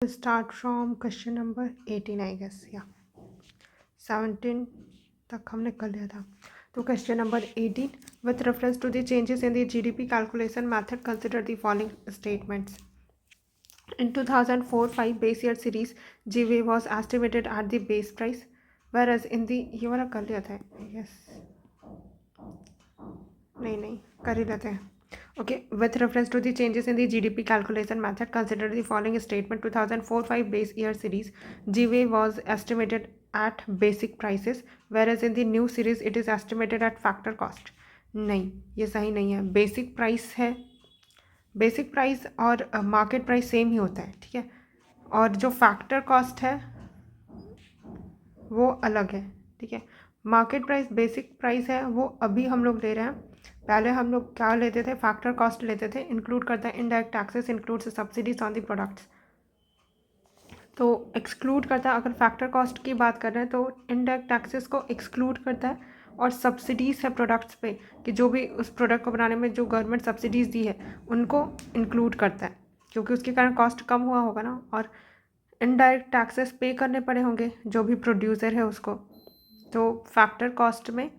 Start from question number 18 I guess, yeah 17 तक हमने कर लिया था. तो question number 18, with reference to the changes in the GDP calculation method, consider the following statements. In 2004-5 base year series, GVA was estimated at the base price, whereas in the ये वाला कर लिया था yes, नहीं कर ही लेते हैं. Okay, with reference to the changes in the GDP calculation method, consider the following statement. 2004-5 base year series, GVA was estimated at basic prices, whereas in the new series it is estimated at factor cost. नहीं, ये सही नहीं है. Basic price है, basic price और market price same ही होता है, ठीक है. और जो फैक्टर कॉस्ट है वो अलग है, ठीक है. मार्केट प्राइस बेसिक प्राइस है वो अभी हम लोग ले रहे हैं. पहले हम लोग क्या लेते थे, फैक्टर कॉस्ट लेते थे. इंक्लूड करता है indirect taxes, includes subsidies on the products. तो एक्सक्लूड करता है, अगर फैक्टर कॉस्ट की बात कर रहे हैं तो इनडायरेक्ट टैक्सेस को एक्सक्लूड करता है. और सब्सिडीज़ है प्रोडक्ट्स पे कि जो भी उस प्रोडक्ट को बनाने में जो गवर्नमेंट सब्सिडीज़ दी है उनको इंक्लूड करता है, क्योंकि उसके कारण कॉस्ट कम हुआ होगा ना. और इनडायरेक्ट टैक्सेस पे करने पड़े होंगे जो भी प्रोड्यूसर है उसको. तो फैक्टर कॉस्ट में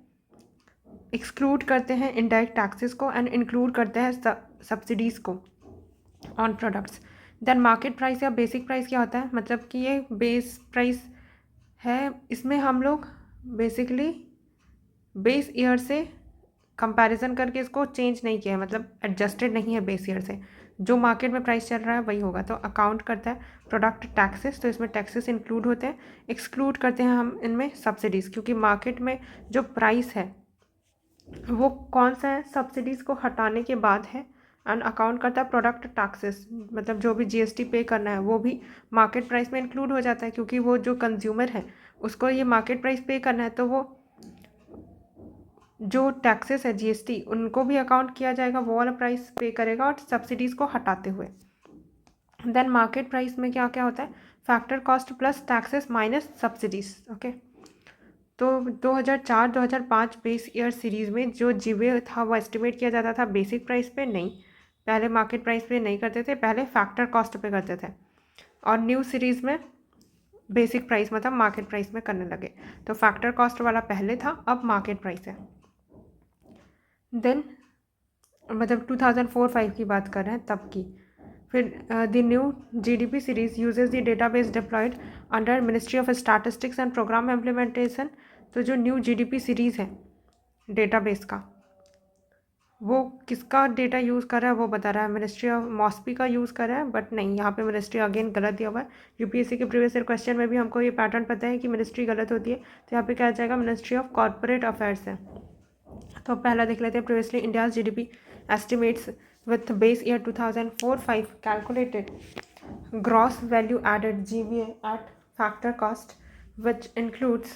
एक्सक्लूड करते हैं इनडायरेक्ट टैक्सेस को एंड इंक्लूड करते हैं सब्सिडीज़ को on products. Then market price या बेसिक प्राइस क्या होता है, मतलब कि ये बेस प्राइस है, इसमें हम लोग बेसिकली बेस ईयर से कंपैरिजन करके इसको चेंज नहीं किया है, मतलब एडजस्टेड नहीं है बेस ईयर से. जो मार्केट में प्राइस चल रहा है वही होगा. तो अकाउंट करता है प्रोडक्ट टैक्सेस, तो इसमें टैक्सेस इंक्लूड होते हैं. एक्सक्लूड करते हैं हम इनमें सब्सिडीज़, क्योंकि मार्केट में जो प्राइस है वो कौन सा है, सब्सिडीज़ को हटाने के बाद है. एंड अकाउंट करता है प्रोडक्ट टैक्सेस, मतलब जो भी जीएसटी पे करना है वो भी मार्केट प्राइस में इंक्लूड हो जाता है, क्योंकि वो जो कंज्यूमर है उसको ये मार्केट प्राइस पे करना है. तो वो जो टैक्सेस है जीएसटी उनको भी अकाउंट किया जाएगा, वो वाला प्राइस पे करेगा और सब्सिडीज़ को हटाते हुए. देन मार्केट प्राइस में क्या क्या होता है, factor cost plus taxes minus subsidies. Okay, तो 2004-2005 बेस ईयर सीरीज़ में जो जीवे था वो एस्टिमेट किया जाता था बेसिक प्राइस पे, नहीं पहले मार्केट प्राइस पे नहीं करते थे, पहले फैक्टर कॉस्ट पे करते थे. और न्यू सीरीज़ में बेसिक प्राइस मतलब मार्केट प्राइस में करने लगे. तो फैक्टर कॉस्ट वाला पहले था, अब मार्केट प्राइस है. देन मतलब 2004-5 की बात कर रहे हैं तब की. फिर the new GDP series uses the database deployed under ministry of statistics and programme implementation. तो जो न्यू जीडीपी सीरीज़ है डेटाबेस का, वो किसका डेटा यूज़ कर रहा है वो बता रहा है, मिनिस्ट्री ऑफ मॉस्पी का यूज़ कर रहा है. बट नहीं, यहाँ पे मिनिस्ट्री अगेन गलत दिया हुआ है. यूपीएससी के प्रीवियस ईयर क्वेश्चन में भी हमको ये पैटर्न पता है कि मिनिस्ट्री गलत होती है, तो यहाँ पे क्या आ जाएगा, मिनिस्ट्री ऑफ कॉर्पोरेट अफेयर्स है. तो पहला देख लेते हैं. Previously India's GDP estimates with base year 2004-5 calculated gross value added GVA at factor cost, which includes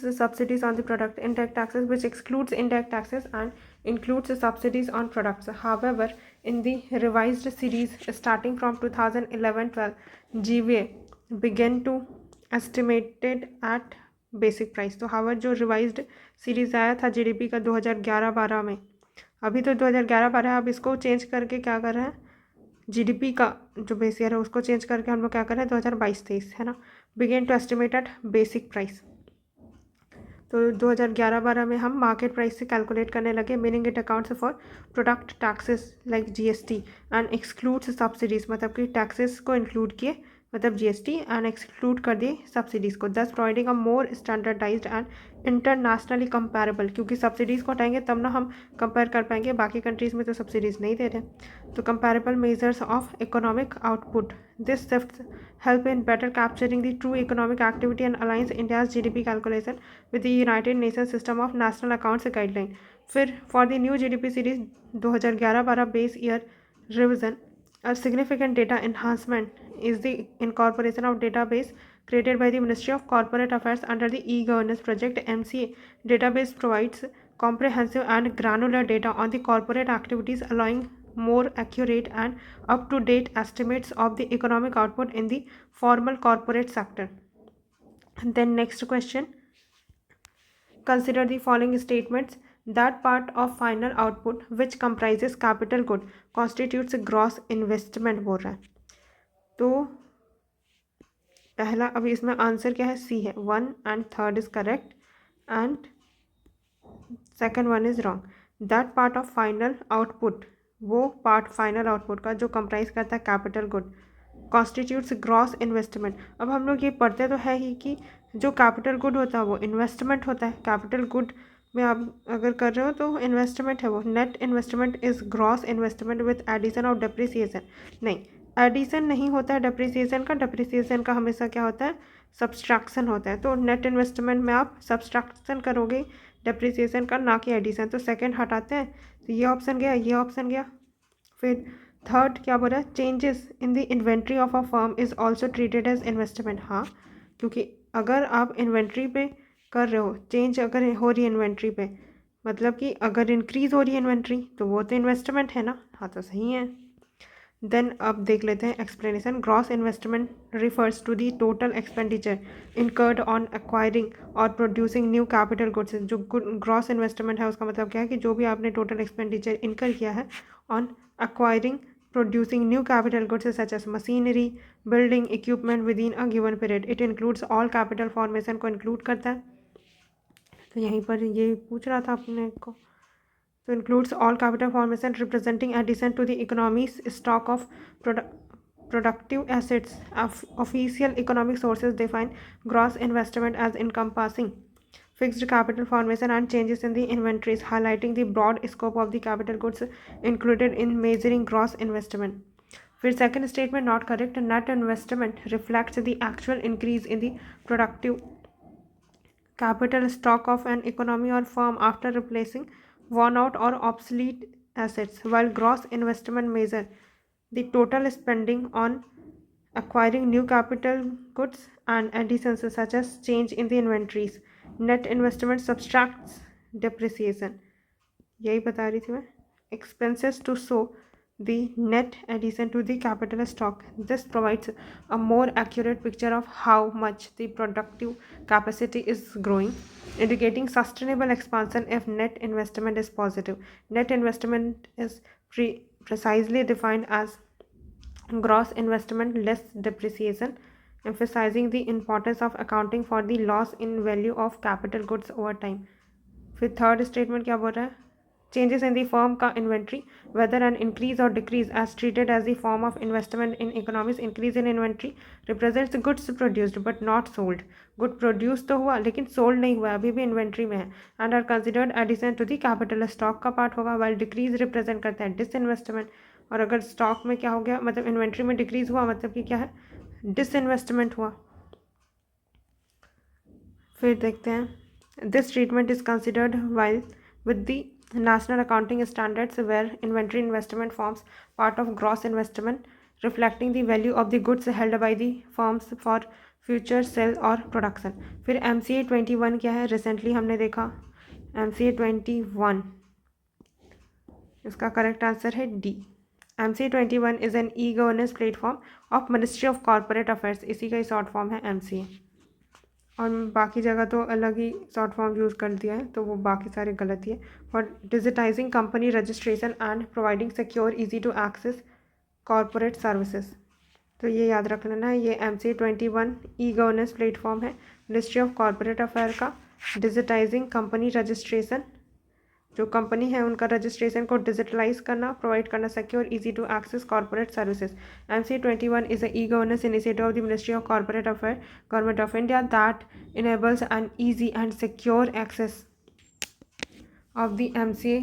the subsidies on the product, indirect taxes which excludes indirect taxes and includes the subsidies on products. However, in the revised series starting from 2011-12, GVA began to estimated at basic price. तो हावर जो revised series आया था GDP का 2011-12 में, अभी तो 2011-12 अब इसको चेंज करके क्या कर रहे हैं, जीडीपी का जो बेस ईयर है उसको चेंज करके हम लोग क्या कर रहे हैं 2022-23 है ना, began to estimate at basic price. तो 2011-12 में हम मार्केट प्राइस से कैलकुलेट करने लगे, meaning it accounts for product taxes like GST and excludes subsidies, मतलब कि टैक्सेस को इंक्लूड किए मतलब जीएसटी एंड एक्सक्लूड कर दिए सब्सिडीज़ को, thus providing a more standardized and internationally comparable. क्योंकि सब्सिडीज़ को हटाएंगे तब ना हम कंपेयर कर पाएंगे, बाकी कंट्रीज़ में तो सब्सिडीज़ नहीं दे रहे. तो comparable measures of economic output. This shift help in better capturing the true economic activity and aligns India's GDP calculation with the United Nations System of National Accounts guideline. फिर for the new GDP series 2011-12 base year revision, a significant data enhancement is the incorporation of database created by the Ministry of Corporate Affairs under the e-governance project MCA. Database provides comprehensive and granular data on the corporate activities, allowing more accurate and up-to-date estimates of the economic output in the formal corporate sector. And then next question, consider the following statements. That part of final output which comprises capital good constitutes gross investment बोल रहा है। तो पहला, अभी इसमें answer क्या है, सी है, 1 and 3 is correct and second 1 is wrong. That part of final output, वो पार्ट फाइनल आउटपुट का जो कंप्राइज करता है capital good constitutes gross investment. अब हम लोग ये पढ़ते तो है ही कि जो कैपिटल गुड होता है वो इन्वेस्टमेंट होता है। कैपिटल गुड में आप अगर कर रहे हो तो इन्वेस्टमेंट है वो। Net investment is gross investment with addition of depreciation. नहीं, एडिशन नहीं होता है डेप्रिसिएशन का। डेप्रिसिएशन का हमेशा क्या होता है, सब्सट्रैक्शन होता है। तो नेट इन्वेस्टमेंट में आप सब्सट्रैक्शन करोगे डेप्रिसिएशन का, ना कि एडिशन। तो सेकंड हटाते हैं, तो ये ऑप्शन गया, ये ऑप्शन गया। फिर थर्ड क्या बोल रहा है, changes in the inventory of a firm is also treated as investment. हाँ, क्योंकि अगर आप इन्वेंट्री पे कर रहे हो, चेंज अगर हो रही है इन्वेंट्री पे, मतलब कि अगर इंक्रीज हो रही है इन्वेंट्री तो वो तो इन्वेस्टमेंट है ना। हाँ, तो सही है। देन अब देख लेते हैं explanation. Gross investment refers to the total expenditure incurred on acquiring और प्रोड्यूसिंग न्यू कैपिटल गुड्स। जो ग्रॉस इन्वेस्टमेंट है उसका मतलब क्या है कि जो भी आपने टोटल एक्सपेंडिचर इनकर किया है on acquiring producing new capital goods such as machinery building equipment with in a given period. It includes all capital formation को इंक्लूड करता है। तो यहीं पर ये पूछ रहा था अपने को। तो includes all capital formation representing addition to the economy's stock of productive assets. Official economic sources define gross investment as encompassing fixed capital formation and changes in the inventories, highlighting the broad scope of the capital goods included in measuring gross investment. फिर second statement not correct. Net investment reflects the actual increase in the productive capital stock of an economy or firm after replacing worn out or obsolete assets, while gross investment measure the total spending on acquiring new capital goods and additions such as change in the inventories. Net investment subtracts depreciation, यही बता रही थी मैं, expenses to show the net addition to the capital stock. This provides a more accurate picture of how much the productive capacity is growing, indicating sustainable expansion if net investment is positive. Net investment is precisely defined as gross investment less depreciation, emphasizing the importance of accounting for the loss in value of capital goods over time. फिर third statement क्या बोल रहा है, changes in the firm का inventory, whether an increase or decrease as treated as the form of investment in economics. Increase in inventory represents goods produced but not sold. good produced तो हुआ लेकिन sold नहीं हुआ, अभी भी inventory में है, and are considered addition to the capital stock का part होगा, while decrease represent करता है disinvestment. और अगर stock में क्या हो गया, मतलब inventory में decrease हुआ, मतलब कि क्या है, disinvestment हुआ। फिर देखते हैं, this treatment is considered while with the national accounting standards where inventory investment forms part of gross investment, reflecting the value of the goods held by the firms for future sale और production. फिर MCA 21 क्या है, recently हमने देखा MCA 21, इसका correct answer है D. MCA 21 is an e governance platform of ministry of corporate affairs, इसी का ही शॉर्ट फॉर्म है MCA। और बाकी जगह तो अलग ही शॉर्ट फॉर्म यूज़ कर दिया है, तो वो बाकी सारे गलत ही है। For digitizing company registration and providing secure easy to access corporate services, तो ये याद रख लेना है। ये MCA 21 ई गवर्नेंस प्लेटफॉर्म है मिनिस्ट्री ऑफ कॉरपोरेट अफेयर का। डिजिटाइजिंग कंपनी रजिस्ट्रेशन, जो कंपनी है उनका रजिस्ट्रेशन को डिजिटलाइज करना, प्रोवाइड करना secure easy to access corporate services. MCA 21 is a e-governance initiative of the Ministry of Corporate Affairs, Government of India, that enables an easy and secure access of the MCA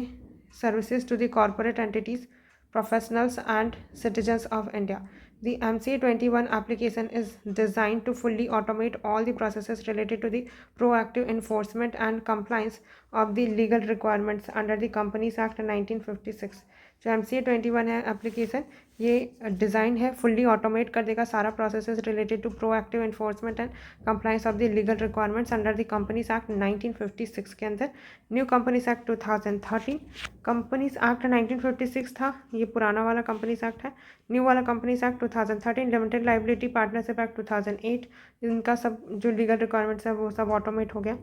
services to the corporate entities, professionals and citizens of India. The MCA 21 application is designed to fully automate all the processes related to the proactive enforcement and compliance of the legal requirements under the Companies Act 1956. जो MCA 21 है application, ये design है fully automate कर देगा सारा processes related to proactive enforcement and compliance of the legal requirements under the companies act 1956 के अंदर। New companies act 2013 companies act 1956 था, ये पुराना वाला कंपनीज एक्ट है। न्यू वाला companies act 2013, limited liability partnership act 2008, इनका सब जो लीगल रिक्वायरमेंट्स है वो सब ऑटोमेट हो गया।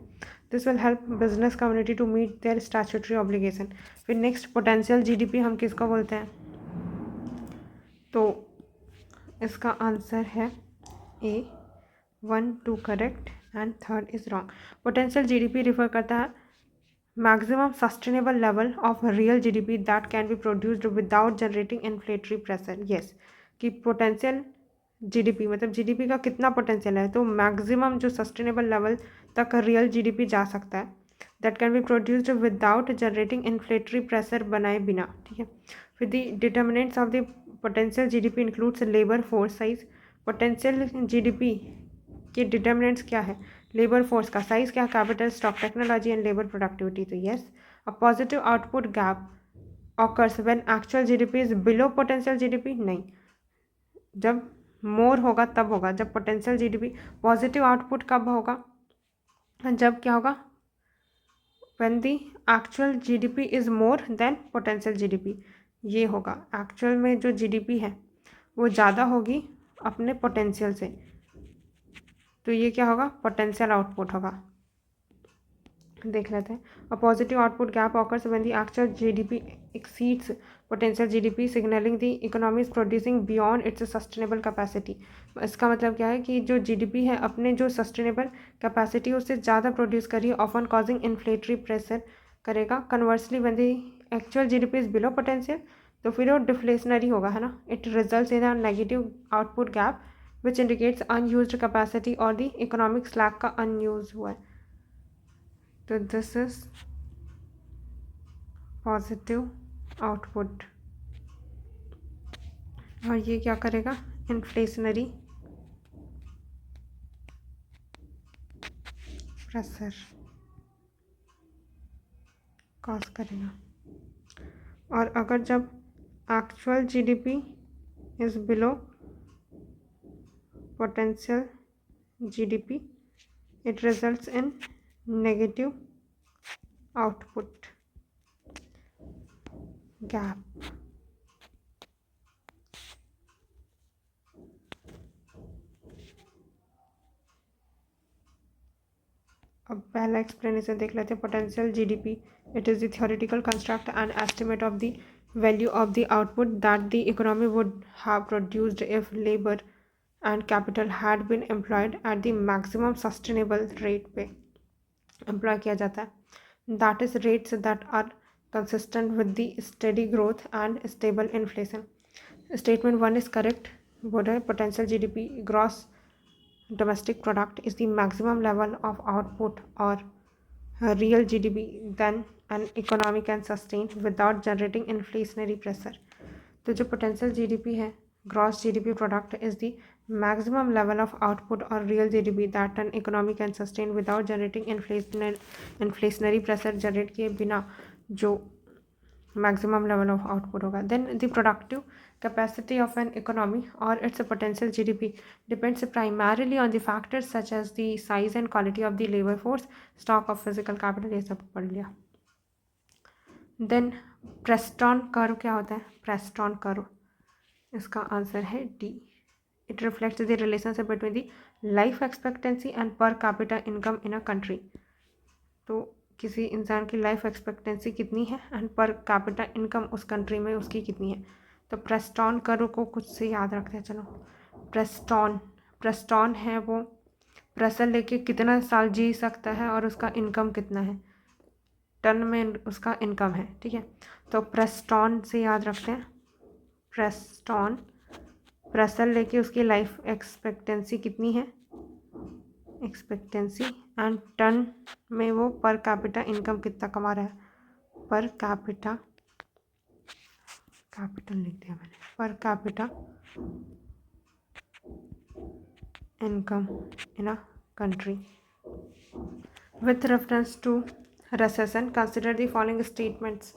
This will help business community to meet their statutory obligation. फिर नेक्स्ट पोटेंशियल जीडीपी हम किसको बोलते हैं, तो इसका आंसर है A, 1 2 correct and third is wrong. Potential GDP refer करता है maximum sustainable level of real GDP that can be produced without generating inflationary pressure। yes, कि पोटेंशियल जीडीपी मतलब जीडीपी का कितना पोटेंशियल है, तो मैक्सिमम जो सस्टेनेबल लेवल तक रियल जीडीपी जा सकता है, that can be produced without generating inflationary pressure बनाए बिना। ठीक है, फिर the determinants of the potential GDP includes labour force size. Potential GDP के डिटर्मिनेंट्स क्या है, लेबर फोर्स का साइज क्या, capital, stock, technology and labour productivity. तो yes, a positive output gap occurs when actual GDP is below potential GDP. नहीं, जब मोर होगा तब होगा, जब पोटेंशियल जीडीपी। पॉजिटिव आउटपुट कब होगा, जब क्या होगा, when the actual GDP is more than potential GDP. ये होगा एक्चुअल में जो जीडीपी है वो ज़्यादा होगी अपने पोटेंशियल से, तो ये क्या होगा, पोटेंशियल आउटपुट होगा। देख लेते हैं, अ positive output gap occurs when the actual GDP exceeds potential GDP signalling the economy is producing beyond it's sustainable capacity. इसका मतलब क्या है कि जो जीडीपी है अपने जो सस्टेनेबल कैपेसिटी उससे ज़्यादा प्रोड्यूस करिए, ऑफन कॉजिंग इन्फ्लेटरी प्रेशर करेगा। Conversely when the actual GDP is below potential, तो फिर वो डिफ्लेशनरी होगा, है ना। It results in a negative output gap which indicates unused capacity और the economic slack का unused हुआ है। तो this is positive output और ये क्या करेगा, inflationary pressure cause करेगा। और अगर जब actual GDP is below potential GDP, it results in negative output gap। अब पहला एक्सप्लेनेशन देख लेते हैं। Potential GDP, it is the theoretical construct and estimate of the value of the output that the economy would have produced if labour and capital had been employed at the maximum sustainable rate पे employ किया जाता है, that is rates that are consistent with the steady growth and stable inflation. Statement 1 is correct. बोल रहे potential GDP gross domestic product is the maximum level of output or real GDP then an economy can sustain without generating inflationary pressure। तो जो potential GDP है, gross GDP product is the maximum level of output or real GDP that an economy can sustain without generating inflationary pressure generate किए बिना जो maximum level of output होगा। Then the productive capacity of an economy or its potential GDP depends primarily on the factors such as the size and quality of the labor force, stock of physical capital, ये सब पढ़ लिया। Then Preston curve क्या होता है, Preston curve, इसका answer है D. It reflects the relationship between the life expectancy and per capita income in a country। तो किसी इंसान की लाइफ एक्सपेक्टेंसी कितनी है एंड पर कैपिटा इनकम उस कंट्री में उसकी कितनी है। तो प्रेस्टॉन कर्व को कुछ से याद रखते हैं। चलो, प्रेस्टॉन है वो प्रेशर लेके कितना साल जी सकता है और उसका इनकम कितना है, टन में उसका इनकम है। ठीक है, तो प्रेस्टॉन से याद रखते हैं। प्रेस्टॉन प्रेशर लेके उसकी लाइफ एक्सपेक्टेंसी कितनी है, एक्सपेक्टेंसी, एंड टन में वो पर कैपिटा इनकम कितना कमा रहा है, पर कैपिटा, कैपिटल लिख दिया मैंने, per capita income in a country. With reference to recession consider the following statements।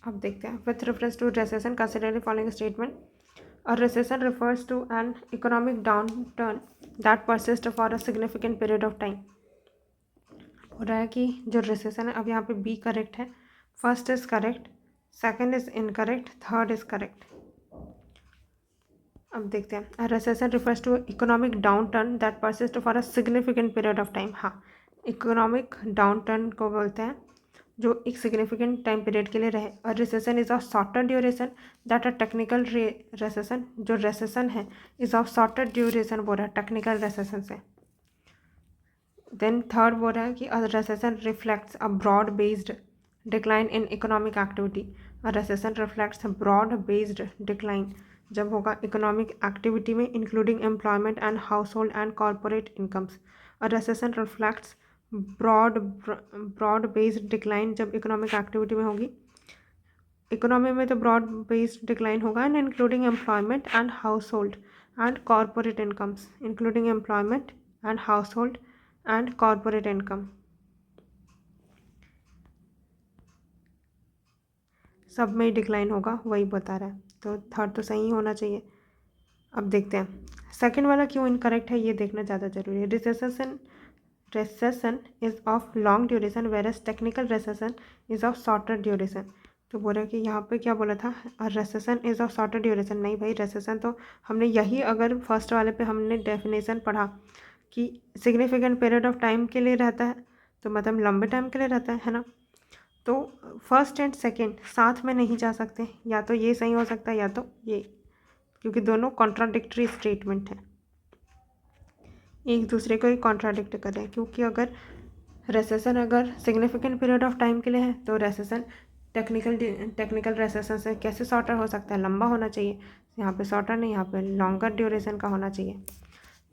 अब देखते हैं, with reference to recession consider the following statement। A recession refers to an economic downturn that persists for a significant period of time। हो रहा है कि जो recession है, अब यहाँ पे बी करेक्ट है, first is correct, second is incorrect, third is correct. अब देखते हैं, recession refers to economic downturn that persist for a significant period of time. हाँ, इकोनॉमिक डाउन टर्न को बोलते हैं जो एक सिग्निफिकेंट टाइम पीरियड के लिए रहे। और recession is of shorter duration that a technical recession, जो रिसेशन है इज ऑफ शॉर्टर ड्यूरेशन बोल रहा है टेक्निकल रिसेशन से। देन थर्ड बोल रहा है कि a recession reflects a broad based decline in economic activity. A recession reflects broad based decline जब होगा इकोनॉमिक एक्टिविटी में, including employment and household and corporate incomes. A recession reflects broad based decline जब economic activity में होगी, economy में तो broad based decline होगा, and including employment and household and corporate incomes, including employment and household and corporate income, सब में decline होगा, वही बता रहा है। तो थर्ड तो सही होना चाहिए। अब देखते हैं सेकंड वाला क्यों इनकरेक्ट है, ये देखना ज़्यादा जरूरी है। Recession is of long duration versus technical recession is of shorter duration. तो बोला कि यहाँ पे क्या बोला था, recession is of shorter duration. नहीं भाई, रिसेशन तो हमने यही, अगर फर्स्ट वाले पे हमने डेफिनेशन पढ़ा कि सिग्निफिकेंट पीरियड ऑफ टाइम के लिए रहता है, तो मतलब लंबे टाइम के लिए रहता है ना। तो फर्स्ट एंड सेकंड साथ में नहीं जा सकते, या तो ये सही हो सकता है या तो ये, क्योंकि दोनों कॉन्ट्राडिक्टरी स्टेटमेंट हैं, एक दूसरे को ही कॉन्ट्राडिक्ट कर रहे हैं। क्योंकि अगर रेसेसन अगर सिग्निफिकेंट पीरियड ऑफ टाइम के लिए है, तो रेसेसन टेक्निकल रेसेसन से कैसे शॉर्टर हो सकता है, लंबा होना चाहिए। यहाँ पे शॉर्टर नहीं, यहाँ पे लॉन्गर ड्यूरेशन का होना चाहिए।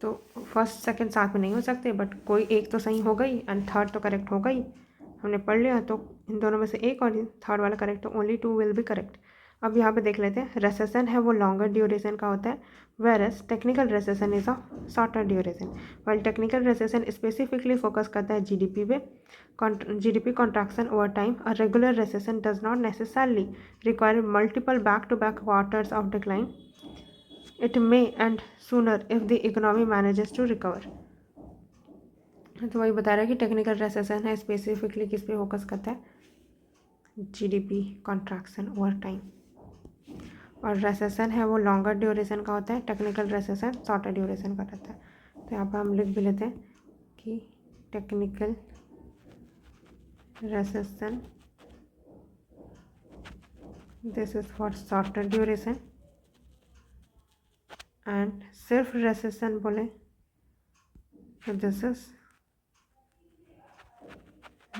तो फर्स्ट सेकंड साथ में नहीं हो सकते, बट कोई एक तो सही होगा ही एंड थर्ड तो करेक्ट होगा ही, हमने पढ़ लिया। तो इन दोनों में से एक और थर्ड वाला करेक्ट, तो only two will be correct. अब यहाँ पे देख लेते हैं, रेसेसन है वो लॉन्गर ड्यूरेशन का होता है, versus technical recession is of shorter duration. While technical recession specifically focus करता है जीडीपी पे, GDP contraction over time. A regular recession does not necessarily require multiple back to back quarters of decline, it may end sooner if the economy manages to recover. तो वही बता रहा है कि technical recession है specifically किस पे focus करता है, जीडीपी कॉन्ट्रैक्शन ओवर टाइम। और रेसेसन है वो लॉन्गर ड्यूरेशन का होता है, टेक्निकल रेसेसन शॉर्टर ड्यूरेशन का रहता है। तो यहाँ पर हम लिख भी लेते हैं कि technical recession this is for shorter duration, and सिर्फ रेसेसन बोले तो दिस इज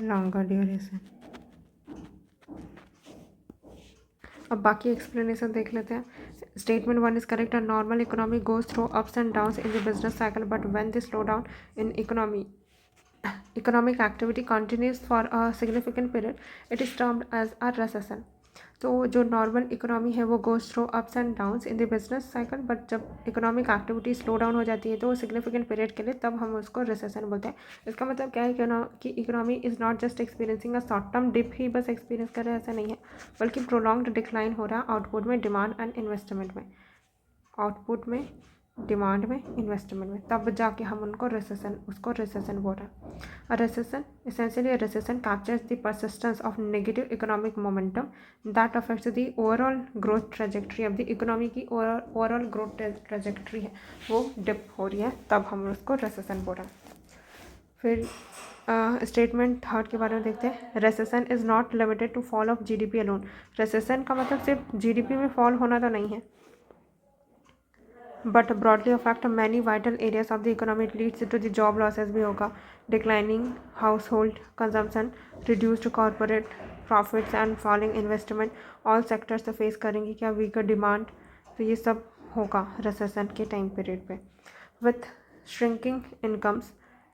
लॉन्गर ड्यूरेशन। अब बाकी एक्सप्लेनेशन देख लेते हैं। Statement one is correct, a normal economy goes through ups and downs in the business cycle, but when the slow down in economic activity continues for a significant period, it is termed as a recession. तो जो normal economy है वो goes through ups and downs in the business cycle, but जब economic activity slow down हो जाती है तो वो सिग्निफिकेंट पीरियड के लिए, तब हम उसको रिसेशन बोलते हैं। इसका मतलब क्या है कि economy is not just experiencing a short term dip ही बस एक्सपीरियंस कर रहे हैं, ऐसा नहीं है, बल्कि प्रोलॉन्ग्ड डिक्लाइन हो रहा है आउटपुट में, डिमांड एंड इन्वेस्टमेंट में, आउटपुट में, डिमांड में, इन्वेस्टमेंट में, तब जाके हम उसको रिसेशन बोल रहे हैं। A recession, essentially a recession captures the persistence of negative economic momentum that affects the overall growth trajectory of the economy की overall growth trajectory है वो डिप हो रही है, तब हम उसको recession बोल रहे हैं। फिर स्टेटमेंट थर्ड के बारे में देखते हैं। Recession is not limited to fall of GDP alone. Recession का मतलब सिर्फ जीडीपी में फॉल होना तो नहीं है, but broadly affect many vital areas of the economy, leads to the job losses भी होगा, declining household consumption, reduced corporate profits and falling investment, all sectors तो फेस करेंगे क्या वीकर डिमांड। तो ये सब होगा रिसेशन के टाइम पीरियड पे। विथ श्रिंकिंग इनकम्स,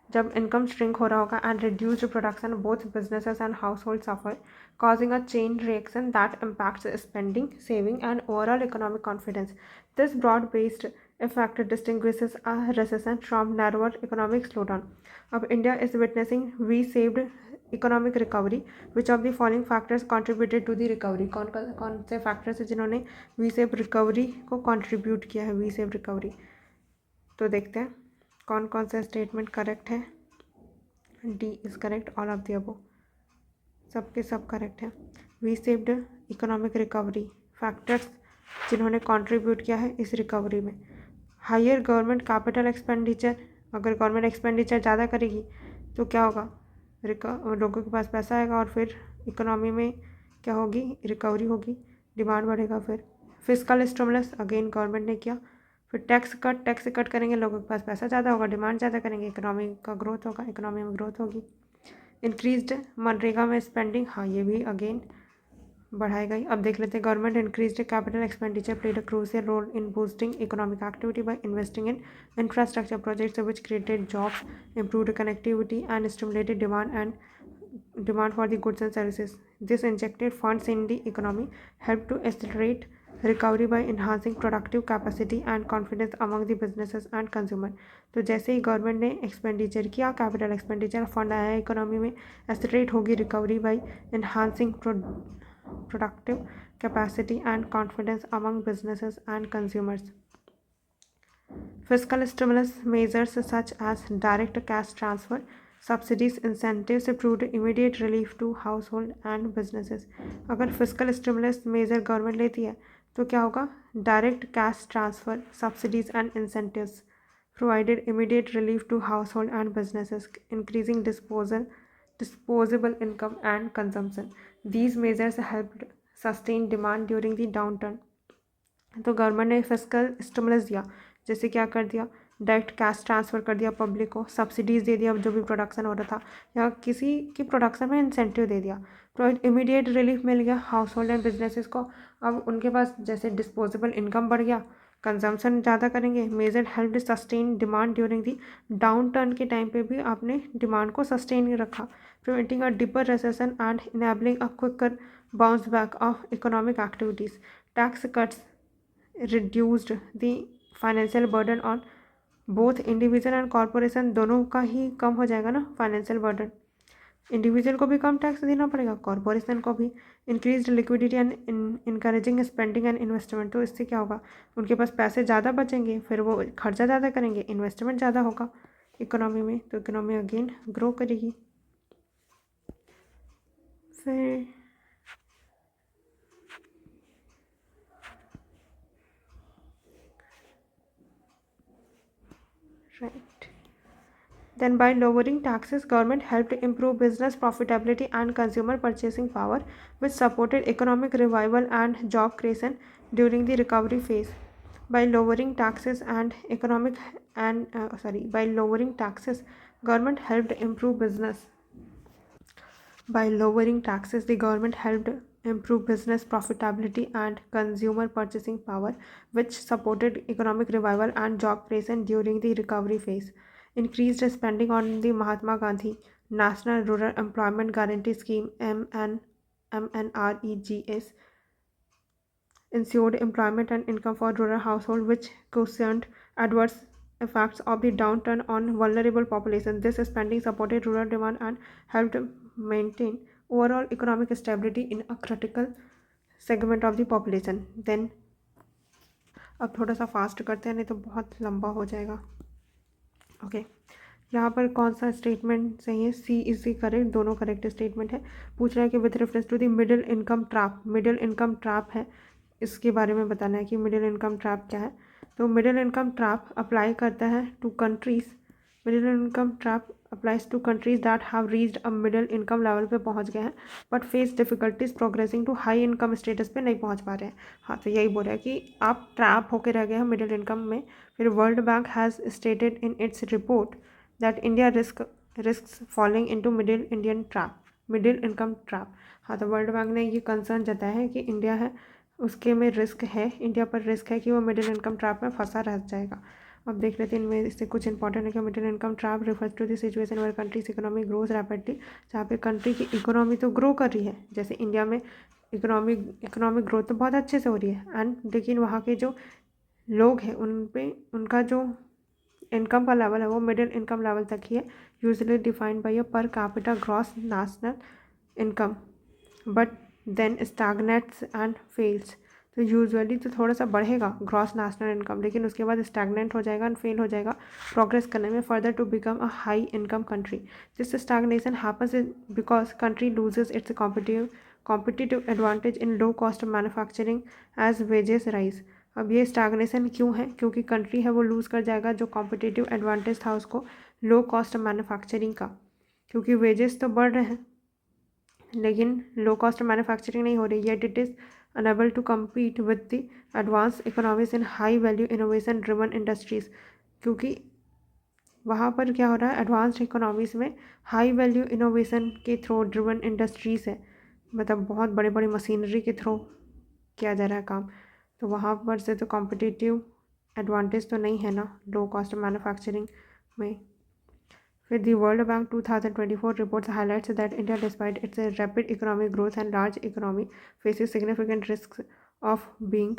जब इनकम श्रिंक हो रहा होगा, and reduced production, both businesses and house hold suffer, causing a chain reaction that impacts spending, saving, and overall economic confidence. This broad-based effect distinguishes a recession from narrower economic slowdown. अब India is witnessing V-shaped economic recovery. Which of the following factors contributed to the recovery? कौन से factors हैं जिन्होंने V-shaped recovery को contribute किया है, V-shaped recovery? तो देखते हैं कौन कौन सा स्टेटमेंट करेक्ट है। D is correct, all of the above, सबके सब करेक्ट है। V shaped economic recovery, factors जिन्होंने कंट्रीब्यूट किया है इस रिकवरी में। हायर गवर्नमेंट कैपिटल एक्सपेंडिचर, अगर गवर्नमेंट एक्सपेंडिचर ज़्यादा करेगी तो क्या होगा, लोगों के पास पैसा आएगा और फिर इकोनॉमी में क्या होगी, रिकवरी होगी, डिमांड बढ़ेगा। फिर फिस्कल स्टिमुलस, अगेन गवर्नमेंट ने किया। फिर टैक्स कट करेंगे, लोगों के पास पैसा ज़्यादा होगा, डिमांड ज़्यादा करेंगे, इकोनॉमी का ग्रोथ होगा, इकोनॉमी में ग्रोथ होगी। इंक्रीज्ड मनरेगा में स्पेंडिंग, हाँ ये भी अगेन बढ़ाएगा ही। अब देख लेते हैं, government increased capital expenditure played a crucial role in boosting economic activity by investing in infrastructure projects which created jobs, improved connectivity and stimulated demand for the goods and services. This injected funds in the economy helped to accelerate recovery by enhancing productive capacity and confidence among the businesses and consumer. तो जैसे ही government ने expenditure किया, capital expenditure, fund आया economy में, accelerate होगी recovery bye enhancing productive capacity and confidence among businesses and consumers. Fiscal stimulus measures such as direct cash transfer, subsidies, incentives proved immediate relief to household and businesses. अगर fiscal stimulus measure government लेती है तो क्या होगा, direct cash transfer, subsidies and incentives provided immediate relief to household and businesses, increasing disposable income and consumption. These measures helped sustain demand during the downturn. तो government ने fiscal stimulus दिया, जैसे क्या कर दिया, डायरेक्ट कैश ट्रांसफ़र कर दिया public को, सब्सिडीज़ दे दिया जो भी प्रोडक्शन हो रहा था, या किसी की प्रोडक्शन में इंसेंटिव दे दिया, प्रोवाइड इमीडिएट रिलीफ मिल गया हाउस होल्ड एंड बिजनेसेस को। अब उनके पास जैसे डिस्पोजेबल इनकम बढ़ गया, कंजम्पशन ज़्यादा करेंगे। Major help sustain demand during the downturn के टाइम पे भी आपने डिमांड को सस्टेन रखा, preventing a deeper recession and enabling a quicker bounce back of economic activities. Tax cuts reduced the financial burden on both individual and corporation, दोनों का ही कम हो जाएगा ना फाइनेंशियल बर्डन, इंडिविजुअल को भी कम टैक्स देना पड़ेगा, कॉरपोरेशन को भी। Increase liquidity and encouraging spending and investment, तो इससे क्या होगा, उनके पास पैसे ज़्यादा बचेंगे, फिर वो खर्चा ज़्यादा करेंगे, इन्वेस्टमेंट ज़्यादा होगा इकोनॉमी में, तो इकोनॉमी अगेन ग्रो करेगी। फिर right, then by lowering taxes, government helped improve business profitability and consumer purchasing power, which supported economic revival and job creation during the recovery phase. By lowering taxes by lowering taxes, government helped improve business. By lowering taxes, the government helped improve business profitability and consumer purchasing power, which supported economic revival and job creation during the recovery phase. Increased spending on the Mahatma Gandhi National Rural Employment Guarantee Scheme MNREGS ensured employment and income for rural households, which cushioned adverse effects of the downturn on vulnerable populations. This spending supported rural demand and helped maintain overall economic stability in a critical segment of the population. Then अब थोड़ा सा fast करते हैं, नहीं तो बहुत लंबा हो जाएगा। ओके, यहाँ पर कौन सा स्टेटमेंट सही है, सी इज दी करेक्ट, दोनों करेक्ट स्टेटमेंट है। पूछ रहा है कि with reference to the middle income trap, middle income trap है, इसके बारे में बताना है कि मिडिल इनकम ट्रैप क्या है। तो मिडिल इनकम ट्रैप अप्लाई करता है to countries, middle income trap applies to countries that have reached a middle income level पे पहुंच गए हैं but face difficulties progressing to high income status पे नहीं पहुंच पा रहे हैं। हाँ, तो यही बोल रहा है कि आप ट्रैप होकर रह गए हैं मिडिल इनकम में। फिर world bank has stated in its report that India risk falling into middle Indian trap, middle income trap. हाँ, तो वर्ल्ड बैंक ने ये कंसर्न जताया है कि इंडिया है उसके में रिस्क है, इंडिया पर रिस्क है कि वो मिडिल इनकम ट्रैप में फंसा रह जाएगा। अब देख लेते हैं इनमें इससे कुछ इंपॉर्टेंट है कि middle income trap refers to the situation where countries economy grows rapidly, जहाँ पे कंट्री की इकोनॉमी तो ग्रो कर रही है, जैसे इंडिया में इकोनॉमिक ग्रोथ तो बहुत अच्छे से हो रही है एंड लेकिन वहाँ के जो लोग हैं उन पे उनका जो इनकम का लेवल है वो मिडिल इनकम लेवल तक ही है, usually defined by a per capita gross national income, but then stagnates and falls. तो यूजुअली तो थोड़ा सा बढ़ेगा ग्रॉस नेशनल इनकम, लेकिन उसके बाद स्टैगनेंट हो जाएगा एंड फेल हो जाएगा प्रोग्रेस करने में further to become a high income country. This stagnation happens because country loses its competitive advantage in low cost manufacturing as wages rise. अब ये स्टैग्नेशन क्यों है? क्योंकि कंट्री है वो लूज़ कर जाएगा जो कॉम्पिटिटिव एडवांटेज था उसको लो कॉस्ट मैन्युफैक्चरिंग का, क्योंकि वेजेस तो बढ़ रहे हैं लेकिन लो कॉस्ट मैन्युफैक्चरिंग नहीं हो रही. Yet it is unable to compete with the advance economies in high value innovation driven industries. क्योंकि वहाँ पर क्या हो रहा है, एडवांस्ड इकोनॉमीज़ में हाई वैल्यू इनोवेशन के थ्रू ड्रिवन इंडस्ट्रीज़ है, मतलब बहुत बड़े बड़े मशीनरी के थ्रू किया जा रहा है काम. तो वहाँ पर से तो कॉम्पिटिटिव एडवांटेज तो नहीं है ना लो कॉस्ट मैन्युफैक्चरिंग में. फिर the world bank 2024 reports highlights that India, despite its rapid economic growth and large economy, faces significant risks of being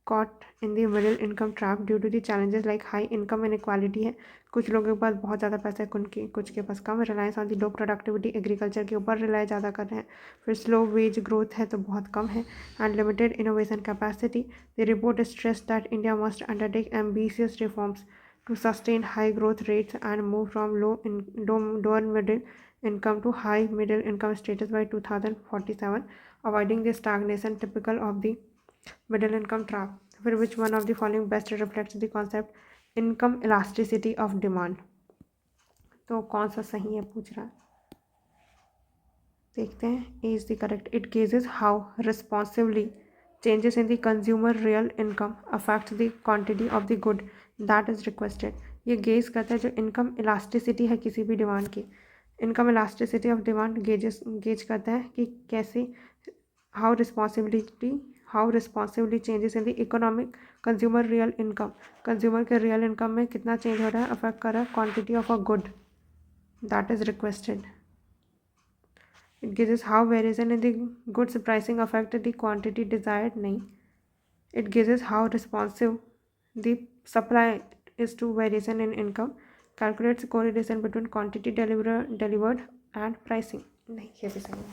caught in the middle income trap due to the challenges like high income inequality है. कुछ लोगों के पास बहुत ज़्यादा पैसा है, कुछ के पास कम. Reliance on the low productivity, agriculture के ऊपर रिलाय ज़्यादा कर रहे हैं. फिर स्लो वेज ग्रोथ है तो बहुत कम है and limited innovation capacity. The report stress that India must undertake ambitious reforms to sustain high growth rates and move from lower middle income to high middle income status by 2047, avoiding the stagnation typical of the middle income trap. For which one of the following best reflects the concept income elasticity of demand? तो कौन सा सही है पूछ रहा है, देखते हैं. A is the correct. It gauges how responsively changes in the consumer real income affect the quantity of the good that is requested. ये गेज करता है जो इनकम इलास्टिसिटी है किसी भी डिमांड की. Income elasticity of demand gauge करता है कि कैसे how responsibly changes in the economic consumer real income, consumer के रियल इनकम में कितना चेंज हो रहा है, अफेक्ट कर रहा है quantity of a good that is requested. It gauges how variation in the goods pricing affected the quantity desired. नहीं. It gauges how responsive the supply is to variation in income. Calculates correlation between quantity delivered and pricing. नहीं, ये भी सही है.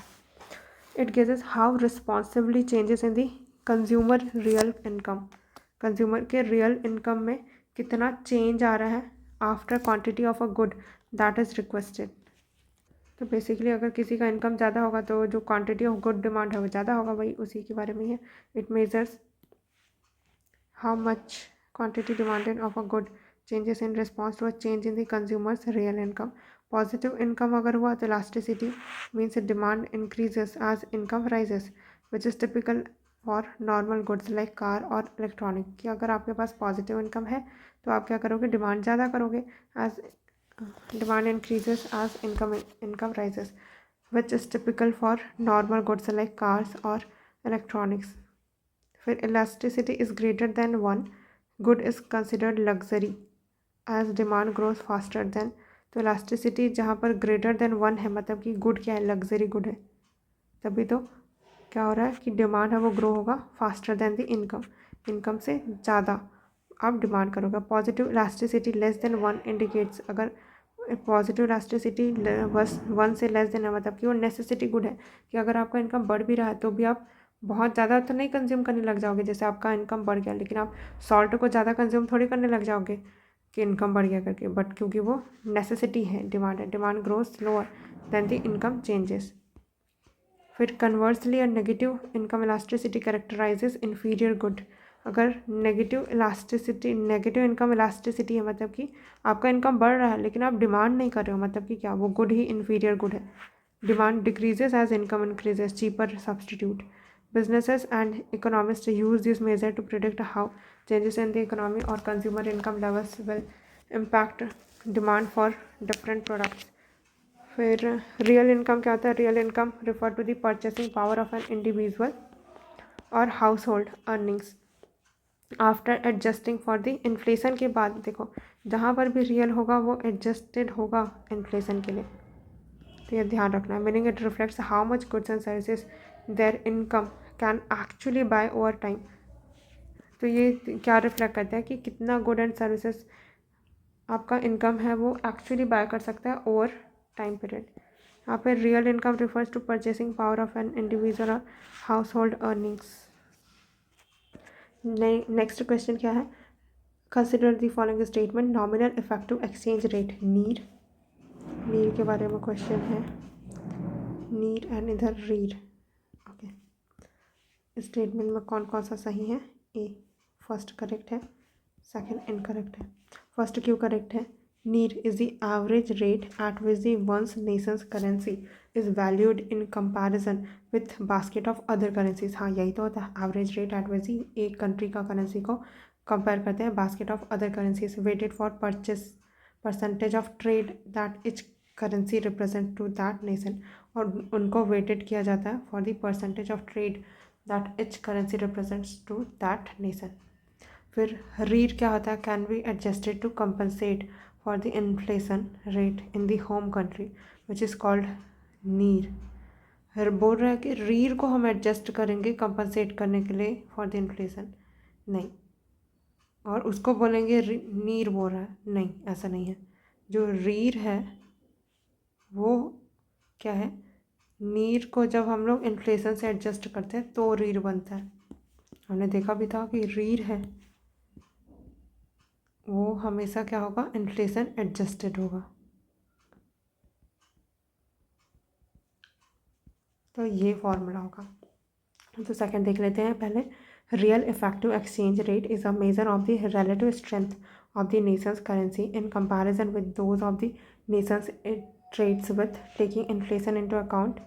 It gauges how responsively changes in the consumer real income. Consumer के real income में कितना change आ रहा है after quantity of a good that is requested. तो बेसिकली अगर किसी का इनकम ज़्यादा होगा तो जो क्वांटिटी ऑफ गुड डिमांड है वो ज़्यादा होगा, वही उसी के बारे में है. It measures how much quantity demanded of a good changes in response to a change in the consumers real income. Positive income अगर हुआ तो elasticity means demand increases as income rises which is typical for normal goods like car और electronic. कि अगर आपके पास positive income है तो आप क्या करोगे, डिमांड ज़्यादा करोगे. As demand increases as income rises, which is typical for normal goods like cars or electronics. फिर elasticity is greater than 1, good is considered luxury as demand grows faster than. तो elasticity जहाँ पर greater than 1 है मतलब कि good क्या है, luxury good है, तभी तो क्या हो रहा है कि डिमांड है वो ग्रो होगा faster than the income, income से ज़्यादा आप डिमांड करोगे. Positive elasticity less than 1 indicates, अगर पॉजिटिव इलास्टिसिटी बस 1 से लेस देन है मतलब कि वो नेसेसिटी गुड है कि अगर आपका इनकम बढ़ भी रहा है तो भी आप बहुत ज़्यादा तो नहीं कंज्यूम करने लग जाओगे. जैसे आपका इनकम बढ़ गया लेकिन आप सॉल्ट को ज़्यादा कंज्यूम थोड़ी करने लग जाओगे कि इनकम बढ़ गया करके, बट क्योंकि वो नेसेसिटी है, डिमांड है. Demand grows slower than the income changes. फिर conversely a negative income elasticity characterises inferior good. अगर नेगेटिव इनकम इलास्टिसिटी है मतलब कि आपका इनकम बढ़ रहा है लेकिन आप डिमांड नहीं कर रहे हो, मतलब कि क्या वो गुड ही इन्फीरियर गुड है. Demand decreases as income increases, cheaper substitute. Businesses and economist use this measure to predict how changes in the economy और consumer income levels will impact demand for different products. फिर real income क्या होता है, real income refer to the purchasing power of an individual और household earnings after adjusting for the inflation. के बाद देखो जहाँ पर भी रियल होगा वो एडजस्टेड होगा इन्फ्लेशन के लिए, तो ये ध्यान रखना है. Meaning it reflects how much goods and services their income can actually buy over time. तो ये क्या रिफ्लेक्ट करता है कि कितना गुड एंड सर्विसेज आपका इनकम है वो एक्चुअली बाय कर सकता है ओवर टाइम पीरियड. यहाँ पे real income refers to purchasing power of an individual और household earnings. Next question क्या है, consider the following statement, nominal effective exchange rate NEER के बारे में क्वेश्चन है, नीर एंड इधर रीड। ओके, स्टेटमेंट में कौन कौन सा सही है, ए फर्स्ट करेक्ट है, सेकंड इनकरेक्ट है। फर्स्ट क्यों करेक्ट है, नीर is the average rate at which the ones Nations currency is valued in comparison with basket of other currencies. हाँ यही तो होता है, एवरेज रेट एट विच एक कंट्री का करेंसी को कंपेयर करते हैं basket of other currencies, weighted for purchase percentage of trade that each currency represent to that nation, और उनको वेटेड किया जाता है for the percentage of trade that each currency represents to that nation. फिर REER क्या होता है, can be adjusted to compensate for the inflation rate in the home country which is called NEER. बोल रहा है कि रीर को हम एडजस्ट करेंगे कंपनसेट करने के लिए फॉर द इन्फ्लेशन, नहीं, और उसको बोलेंगे नीर बोल रहा है, नहीं ऐसा नहीं है। जो रीर है वो क्या है, नीर को जब हम लोग इन्फ्लेशन से एडजस्ट करते हैं तो रीर बनता है। हमने देखा भी था कि रीर है वो हमेशा क्या होगा, इन्फ्लेशन एडजस्टेड होगा। तो ये फॉर्मूला होगा। तो सेकंड देख लेते हैं पहले, real effective exchange rate is a measure of the relative strength of the Nations currency in comparison with those of the nations it trades with, taking inflation into account,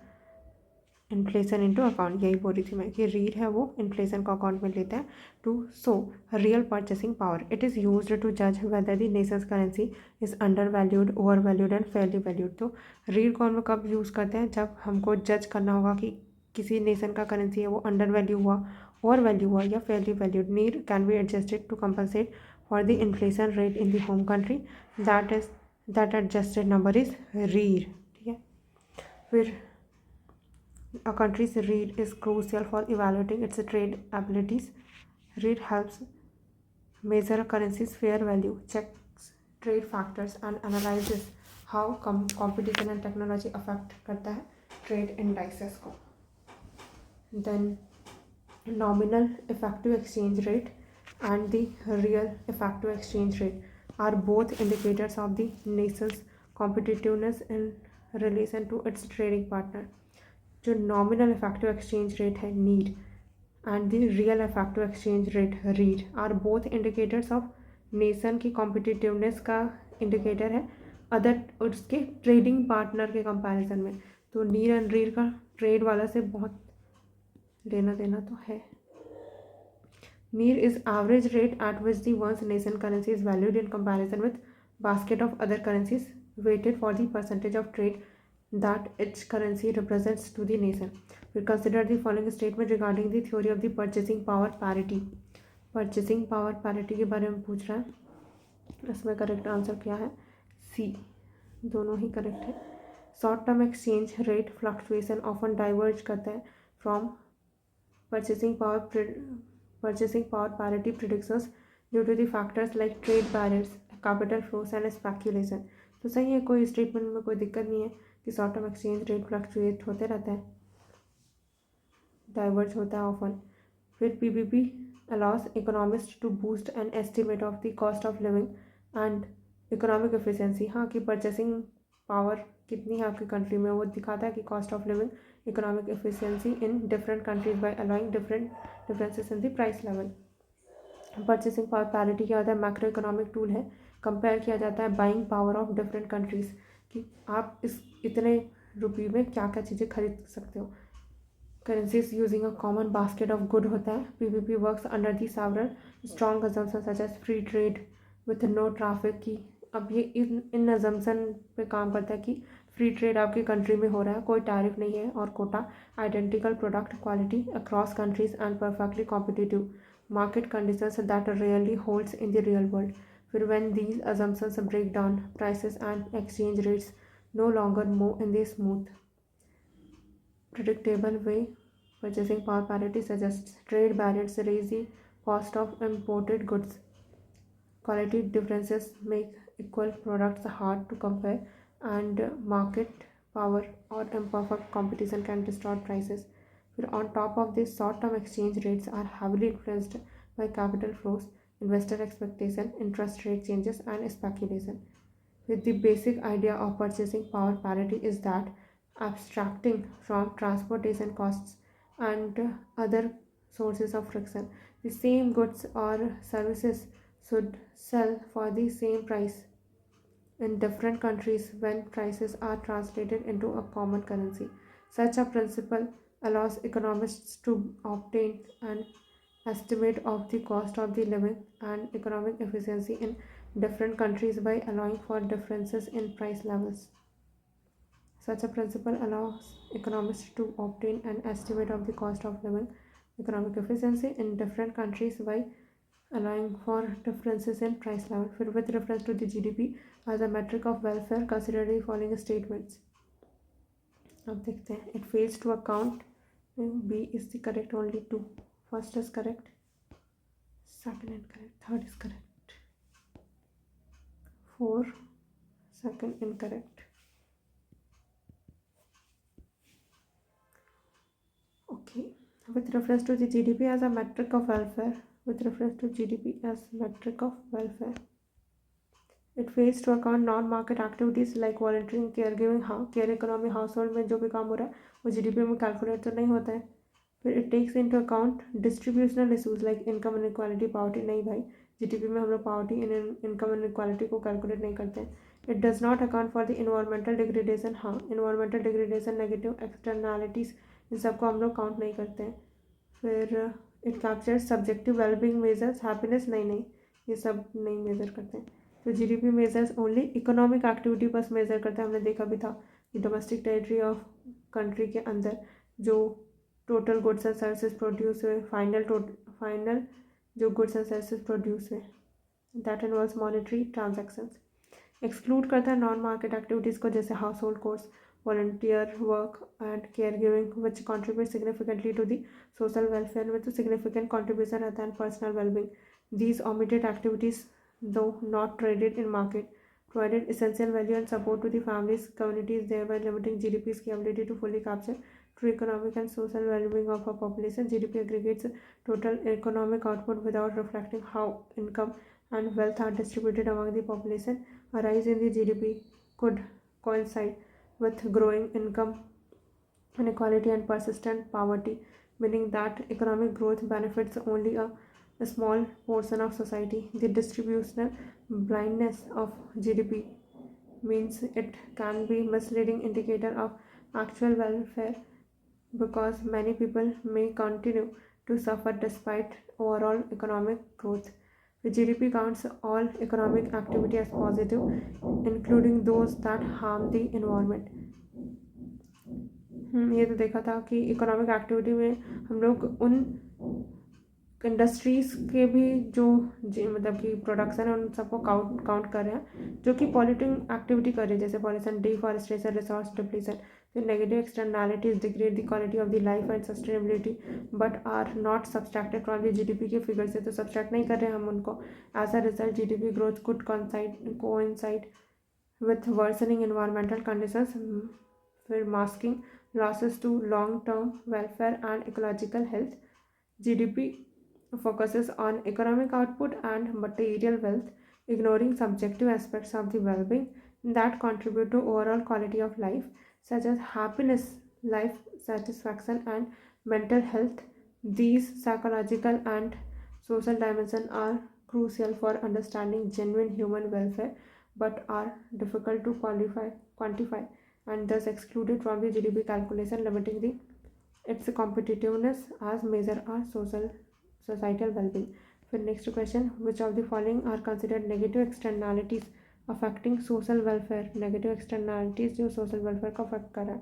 यही बोल रही थी मैं कि रीड है वो इन्फ्लेशन को account में लेता है to show real purchasing power. It is used to जज whether the Nations currency is undervalued, overvalued and fairly valued. तो रीड को हम कब यूज़ करते हैं, जब हमको जज करना होगा कि किसी नेशन का करेंसी है वो अंडर वैल्यू हुआ, ओवर वैल्यू हुआ या fairly valued. NEER can be adjusted to compensate for the inflation rate in the home country, that adjusted number is REER. ठीक है, फिर a country's read is crucial for evaluating its trade abilities. Read helps measure a currency's fair value, checks trade factors and analyzes how competition and technology affect करता है trade indices को। Then nominal effective exchange rate and the real effective exchange rate are both indicators of the nation's competitiveness in relation to its trading partner। जो nominal effective exchange rate है NEER and the real effective exchange rate REER are both indicators of nation की competitiveness का indicator है other उसके trading partner के comparison में। तो नीर एंड रीड का ट्रेड वाला से बहुत लेना देना तो है। नीर is average rate at which the ones nation currency is valued in comparison with basket of other currencies weighted for the percentage of trade that its currency represents to the nation। We consider the following statement regarding the theory of the purchasing power parity। purchasing power parity के बारे में पूछ रहा है, इसमें correct answer क्या है, C, दोनों ही करेक्ट है। Short term exchange rate fluctuation often diverge करता है from purchasing power parity predictions due to the factors like trade barriers, capital flows and speculation। तो सही है, कोई स्टेटमेंट में कोई दिक्कत नहीं है कि short term exchange rate fluctuate होते रहता है, डाइवर्ज होता है ऑफन। फिर PPP allows economist to boost an estimate of the cost of living and economic efficiency. हाँ कि परचेसिंग पावर कितनी है आपकी कंट्री में, वो दिखाता है कि cost of living, economic efficiency in different countries by allowing differences in the price level. Purchasing power parity क्या होता है, मैक्रो इकोनॉमिक टूल है, कंपेयर किया जाता है buying power of different countries कि आप इस इतने रुपये में क्या क्या चीज़ें खरीद सकते हो। Currencies using a common basket of good होता है। PPP works under the several strong assumption such as free trade with no traffic की। अब ये इन अजम्पशन पे काम करता है कि फ्री ट्रेड आपकी कंट्री में हो रहा है, कोई टैरिफ नहीं है और quota, identical product quality across countries and perfectly competitive market conditions that rarely holds in the real world। फिर when these assumptions break down, prices and exchange rates no longer move in the smooth, predictable way। Purchasing power parity suggests trade barriers raise the cost of imported goods, quality differences make equal products hard to compare, and market power or imperfect competition can distort prices। On top of this, short-term exchange rates are heavily influenced by capital flows, investor expectation, interest rate changes, and speculation. With the basic idea of purchasing power parity is that abstracting from transportation costs and other sources of friction, the same goods or services should sell for the same price in different countries when prices are translated into a common currency. Such a principle allows economists to obtain an estimate of the cost of the living and economic efficiency in different countries by allowing for differences in price levels. Such a principle allows economists to obtain an estimate of the cost of living, economic efficiency in different countries by allowing for differences in price level. With reference to the GDP as a metric of welfare, consider the following statements. अब देखते हैं. It fails to account. B is the correct, only 2. First is correct, second incorrect, third is correct, 4, second incorrect. Okay. With reference to the GDP as a metric of welfare, with reference to GDP as metric of welfare, it fails to account non-market activities like volunteering, caregiving. हाँ, care economy house hold में जो भी काम हो रहा है वो GDP में कैलकुलेट तो नहीं होता है. फिर it takes into account distributional issues like income inequality, poverty. नहीं भाई, जीडीपी में हम लोग पावर्टी इनकम इनक्वालिटी को कैलकुलेट नहीं करते हैं. It does not account for the environmental degradation. हाँ, इन्वायरमेंटल डिग्रेडेशन, नेगेटिव एक्सटर्नैलिटीज़, इन सबको हम लोग काउंट नहीं करते हैं. फिर it captures subjective wellbeing measures, happiness. नहीं, ये सब नहीं मेज़र करते हैं. तो GDP measures only economic activity बस मेज़र करता है. हमने देखा भी था कि डोमेस्टिक टेरिटरी ऑफ कंट्री के अंदर जो total goods and services produce हुए, फाइनल जो गुड्स एंड सर्विसेज प्रोड्यूस हुए, that involves monetary transactions. Exclude करता है नॉन मार्केट एक्टिविटीज़ को, जैसे household chores, volunteer work and care giving which contribute significantly to the social welfare, में तो significant contribution रहता है personal wellbeing. These omitted activities, though not traded in market, provided essential value and support to the families, communities, thereby limiting GDP's ability to fully capture true economic and social well-being of a population. GDP aggregates total economic output without reflecting how income and wealth are distributed among the population. A rise in the GDP could coincide with growing income inequality and persistent poverty, meaning that economic growth benefits only a small portion of society. The distributional blindness of GDP means it can be misleading indicator of actual welfare because many people may continue to suffer despite overall economic growth. The GDP counts all economic activity as positive, including those that harm the environment. ये तो देखा था कि economic activity में हम लोग उन industries के भी जो मतलब कि प्रोडक्शन है उन सबको काउंट कर रहे हैं जो कि पॉल्यूटिंग एक्टिविटी कर रहे हैं, जैसे पॉल्यूशन, डिफॉरेस्टेशन, रिसोर्स डिप्लीशन. तो negative externalities degrade the quality of the life and sustainability but are not subtracted from the GDP के फिगर से. तो सब्सट्रैक्ट नहीं कर रहे हैं हम उनको. As a result GDP growth could coincide with worsening environmental conditions, फिर masking losses to long-term welfare and ecological health. GDP focuses on economic output and material wealth, ignoring subjective aspects of the well-being that contribute to overall quality of life, such as happiness, life satisfaction, and mental health. These psychological and social dimensions are crucial for understanding genuine human welfare but are difficult to quantify and thus excluded from the GDP calculation, limiting its competitiveness as measure of societal well-being. फिर next question, which of the following are considered negative externalities affecting social welfare? Negative externalities जो social welfare को affect कर रहा है.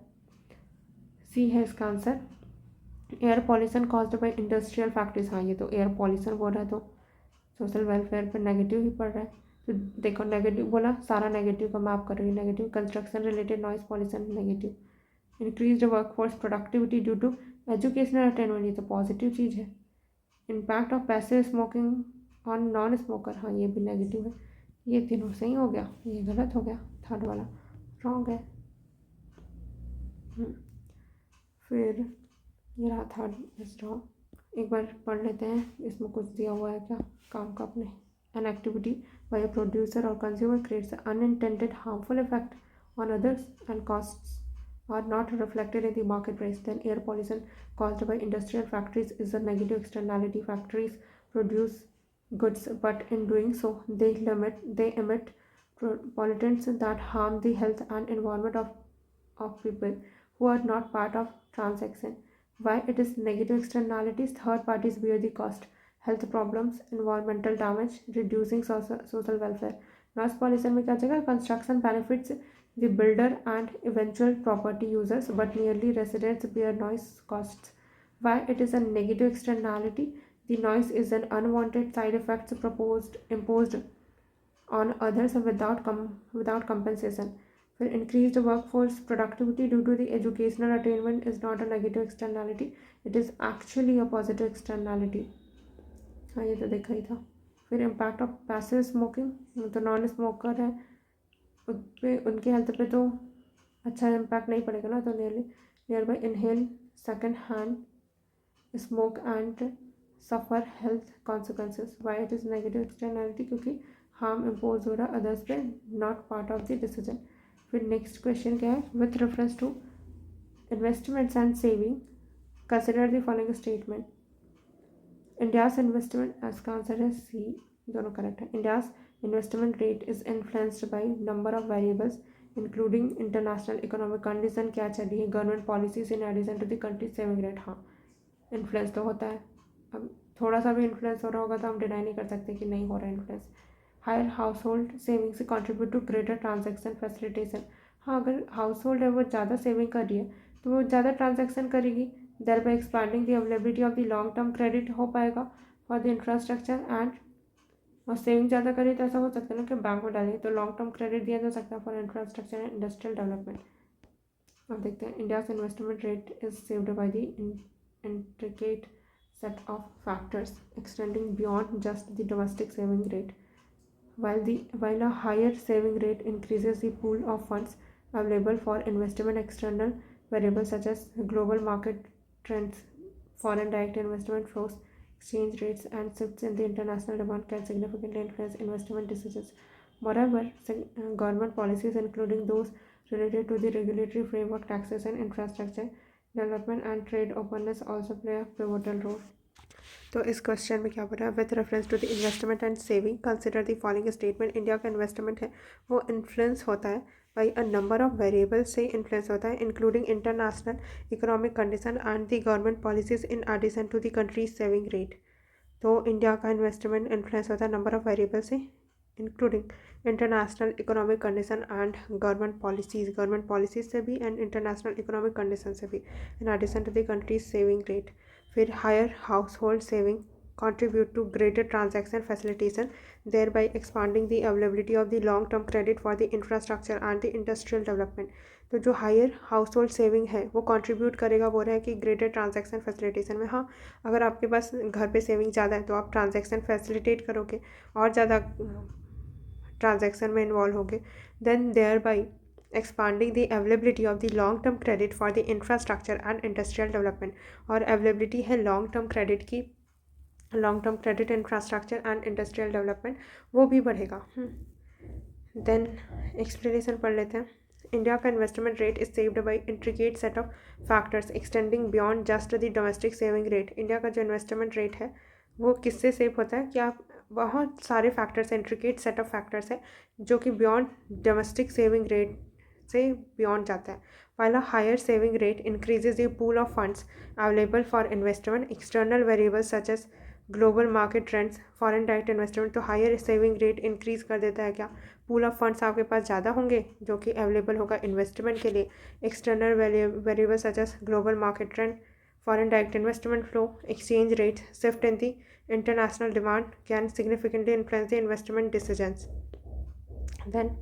C है इसका answer. Air pollution caused by industrial factories. हाँ, ये तो एयर पॉल्यूशन बोल रहा है तो सोशल वेलफेयर पर नेगेटिव ही पड़ रहा है. तो देखो नेगेटिव बोला, सारा नेगेटिव का मैप कर रही है. Negative construction related noise pollution negative. Increased workforce productivity due to educational attainment, ये तो पॉजिटिव चीज़ है. Impact of passive smoking on non smoker, हाँ ये भी नेगेटिव है. ये तीनों सही हो गया, ये गलत हो गया, थर्ड वाला रॉन्ग है. फिर ये रहा थर्ड इज रॉन्ग. एक बार पढ़ लेते हैं इसमें कुछ दिया हुआ है क्या काम का अपने। An activity by a producer और consumer creates unintended harmful effect on others and costs are not reflected in the market price, then air pollution caused by industrial factories is a negative externality. Factories produce goods, but in doing so they emit pollutants that harm the health and environment of people who are not part of transaction. Why it is negative externalities? Third parties bear the cost. Health problems, environmental damage, reducing social welfare. Noise pollution में क्या जगह construction benefits the builder and eventual property users, but nearly residents bear noise costs. Why it is a negative externality? The noise is an unwanted side effect imposed on others without compensation. For increased workforce productivity due to the educational attainment is not a negative externality. It is actually a positive externality. हाँ ये तो देखा ही था। फिर impact of passive smoking, तो non smoker है उन पे उनके हेल्थ पे तो अच्छा इम्पैक्ट नहीं पड़ेगा ना, तो nearby inhale second hand smoke and suffer health consequences. Why it is negative externality? क्योंकि हार्म इम्पोज हो रहा अदर्स पे, not part of the decision. फिर नेक्स्ट क्वेश्चन क्या है, with reference to investments and saving consider the following statement. India's investment, इसका answer है C, दोनों करेक्ट है। India's investment rate is influenced by number of variables including international economic condition, क्या चल रही है, government policies in addition to the country saving rate. हाँ influence तो होता है, अब थोड़ा सा भी इन्फ्लुएंस हो रहा होगा तो हम डिनाई नहीं कर सकते कि नहीं हो रहा है influence. Higher household savings contribute to greater transaction facilitation. हाँ अगर हाउस होल्ड है वो ज़्यादा सेविंग कर रही है तो वो ज़्यादा ट्रांजेक्शन करेगी, thereby expanding the availability of the long term credit हो पाएगा फॉर द इंफ्रास्ट्रक्चर एंड, और सेविंग ज़्यादा करें तो ऐसा हो सकता है ना कि बैंक में डालें तो लॉन्ग टर्म क्रेडिट दिया जा सकता है for infrastructure and industrial development. अब देखते हैं, India's investment rate is saved by the intricate set of factors extending beyond just the domestic saving rate. While a higher saving rate increases the pool of funds available for investment, external variables such as global market trends, foreign direct investment flows, exchange rates, and shifts in the international demand can significantly influence investment decisions. Moreover, government policies, including those related to the regulatory framework, taxation, infrastructure development, and trade openness, also play a pivotal role. तो इस question में क्या बोल रहा है, with reference to the investment and saving consider the following statement. India का investment है वो इन्फ्लुएंस होता है by a number of variable से इन्फ्लुएंस होता है, including international economic condition and the government policies in addition to the countries saving rate. तो India का इन्वेस्टमेंट इन्फ्लुएंस होता है नंबर ऑफ वेरिएबल से, including international economic condition and government policies से भी एंड इंटरनेशनल इकोनॉमिक कंडीशन से भी, in addition to the countries saving rate. फिर higher household saving contribute to greater transaction facilitation, thereby expanding the availability of the long term credit for the infrastructure and the industrial development. तो जो higher household saving है वो contribute करेगा, बोल रहा है कि ग्रेटर ट्रांजैक्शन फैसिलिटेशन में। हाँ अगर आपके पास घर पे सेविंग ज़्यादा है तो आप ट्रांजैक्शन फैसिलिटेट करोगे और ज़्यादा ट्रांजैक्शन में इन्वॉल्व होगे, then thereby expanding the availability of the long term credit for the infrastructure and industrial development। और अवेलेबिलिटी है लॉन्ग टर्म क्रेडिट की, long term credit infrastructure and industrial development वो भी बढ़ेगा। देन एक्सप्लेनेशन पढ़ लेते हैं। इंडिया का investment rate is shaped by intricate set of factors extending beyond just the domestic saving rate. India का जो इन्वेस्टमेंट रेट है वो किससे सेव होता है, कि आप बहुत सारे factors, intricate set of factors है जो कि बियॉन्ड डोमेस्टिक सेविंग रेट से बियॉन्ड जाता है। while a higher saving rate increases the pool of funds available for investment, external variables such as global market trends, foreign direct investment. तो higher saving rate increase कर देता है क्या, pool of funds आपके पास ज़्यादा होंगे जो कि अवेलेबल होगा इन्वेस्टमेंट के लिए। External variable such as global market trend, foreign direct investment flow, exchange rate, shift in the international demand can significantly influence the investment decisions. Then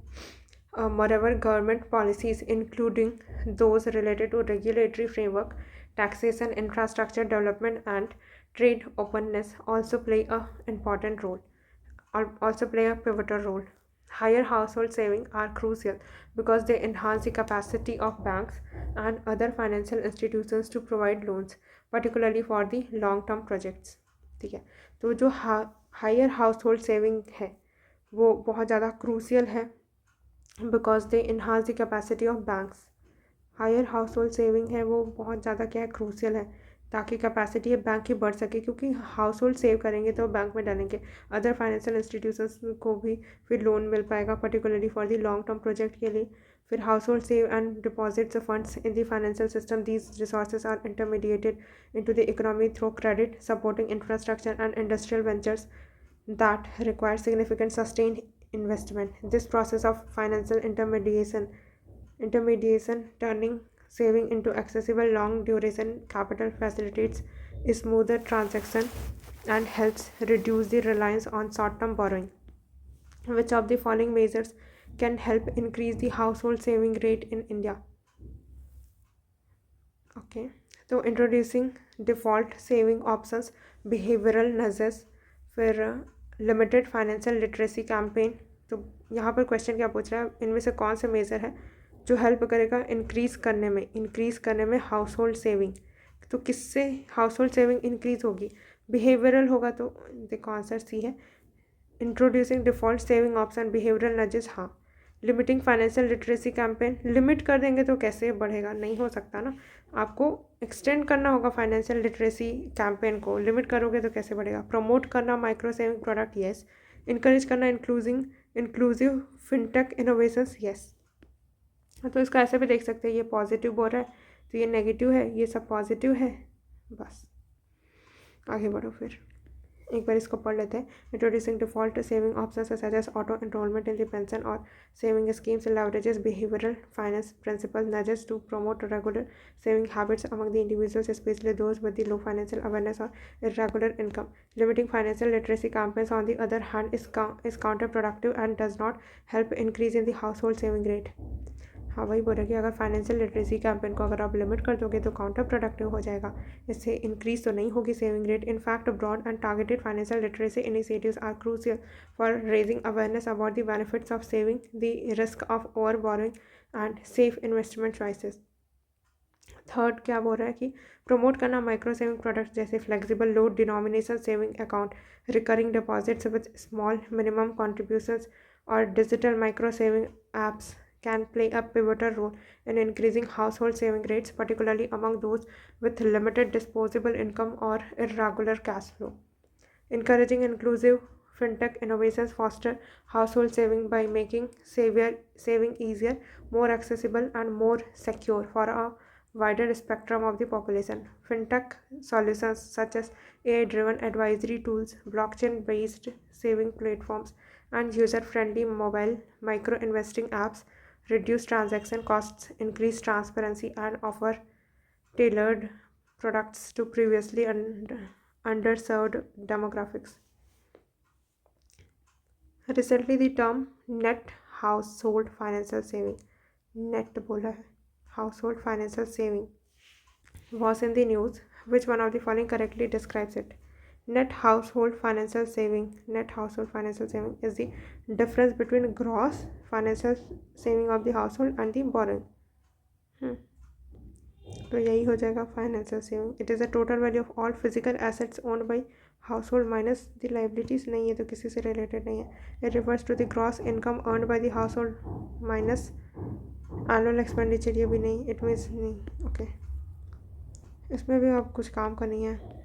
moreover, government policies, including those related to regulatory framework, taxation, infrastructure development, and trade openness, also play a important role, also play a pivotal role. Higher household savings are crucial because they enhance the capacity of banks and other financial institutions to provide loans, particularly for the long term projects. ठीक है, तो जो higher household saving है वो बहुत ज़्यादा crucial है because they enhance the capacity of banks. Higher household saving है वो बहुत ज़्यादा क्या है, क्रूशियल है, ताकि कैपेसिटी है बैंक की बढ़ सके, क्योंकि हाउस होल्ड सेव करेंगे तो बैंक में डालेंगे, अदर फाइनेंशियल इंस्टीट्यूशंस को भी फिर लोन मिल पाएगा particularly for the long term project के लिए. फिर household save and deposits funds in the financial system. These resources are intermediated into the economy through credit supporting infrastructure and industrial ventures that require significant sustained investment. This process of financial intermediation turning saving into accessible long duration capital facilitates a smoother transaction and helps reduce the reliance on short term borrowing. Which of the following measures can help increase the household saving rate in India? Okay, so introducing default saving options, behavioral nudges, फिर limited financial literacy campaign. तो यहाँ पर question क्या पूछ रहा है, इनमें से कौन से मेजर है जो हेल्प करेगा इंक्रीज़ करने में हाउस होल्ड सेविंग. तो किससे हाउस होल्ड सेविंग इंक्रीज़ होगी, बिहेवियरल होगा. तो देखो आंसर सी है, introducing default saving option, behavioural nudges. हाँ, limiting financial literacy campaign, limit कर देंगे तो कैसे बढ़ेगा, नहीं हो सकता ना, आपको एक्सटेंड करना होगा फाइनेंशियल लिटरेसी कैंपेन को, लिमिट करोगे तो कैसे बढ़ेगा. प्रमोट करना micro saving product, yes. Encourage करना इंक्लूसिव फिनटेक इनोवेशंस, येस. तो इसको ऐसे भी देख सकते हैं, ये पॉजिटिव बोल रहा है तो ये नेगेटिव है, ये सब पॉजिटिव है. बस आगे बढ़ो, फिर एक बार इसको पढ़ लेते हैं. Introducing default saving options such as auto enrolment in the pension और saving schemes leverages behavioural finance principle nudges to promote regular saving habits among the individuals specially those with the low financial awareness और irregular income. Limiting financial literacy campaigns on the other hand is counterproductive and does not help increase in the household saving rate. हाँ, वही बोल रहे कि अगर financial literacy campaign को अगर आप लिमिट कर दोगे तो काउंटर प्रोडक्टिव हो जाएगा, इससे इंक्रीज तो नहीं होगी saving rate. In fact broad and targeted financial literacy initiatives are crucial for raising awareness about the benefits of saving, the risk of over borrowing and safe investment choices. Third क्या बोल रहा है कि promote करना micro saving products जैसे flexible low denomination saving account, recurring deposits with small minimum contributions और digital micro saving apps can play a pivotal role in increasing household saving rates, particularly among those with limited disposable income or irregular cash flow. Encouraging inclusive fintech innovations foster household saving by making saving easier, more accessible, and more secure for a wider spectrum of the population. Fintech solutions such as AI-driven advisory tools, blockchain-based saving platforms, and user-friendly mobile micro-investing apps reduce transaction costs, increase transparency, and offer tailored products to previously underserved demographics. Recently, the term net household financial saving, net बोला है, household financial saving, was in the news. Which one of the following correctly describes it? Net household financial saving is the difference between gross financial saving of the household and the borrowing. तो यही हो जाएगा financial saving. It is the total value of all physical assets owned by household minus the liabilities. नहीं है तो किसी से related नहीं है. It refers to the gross income earn by the household minus annual expenditure. ये भी नहीं, इट मीन्स नहीं. ओके, इसमें भी अब कुछ काम का नहीं है.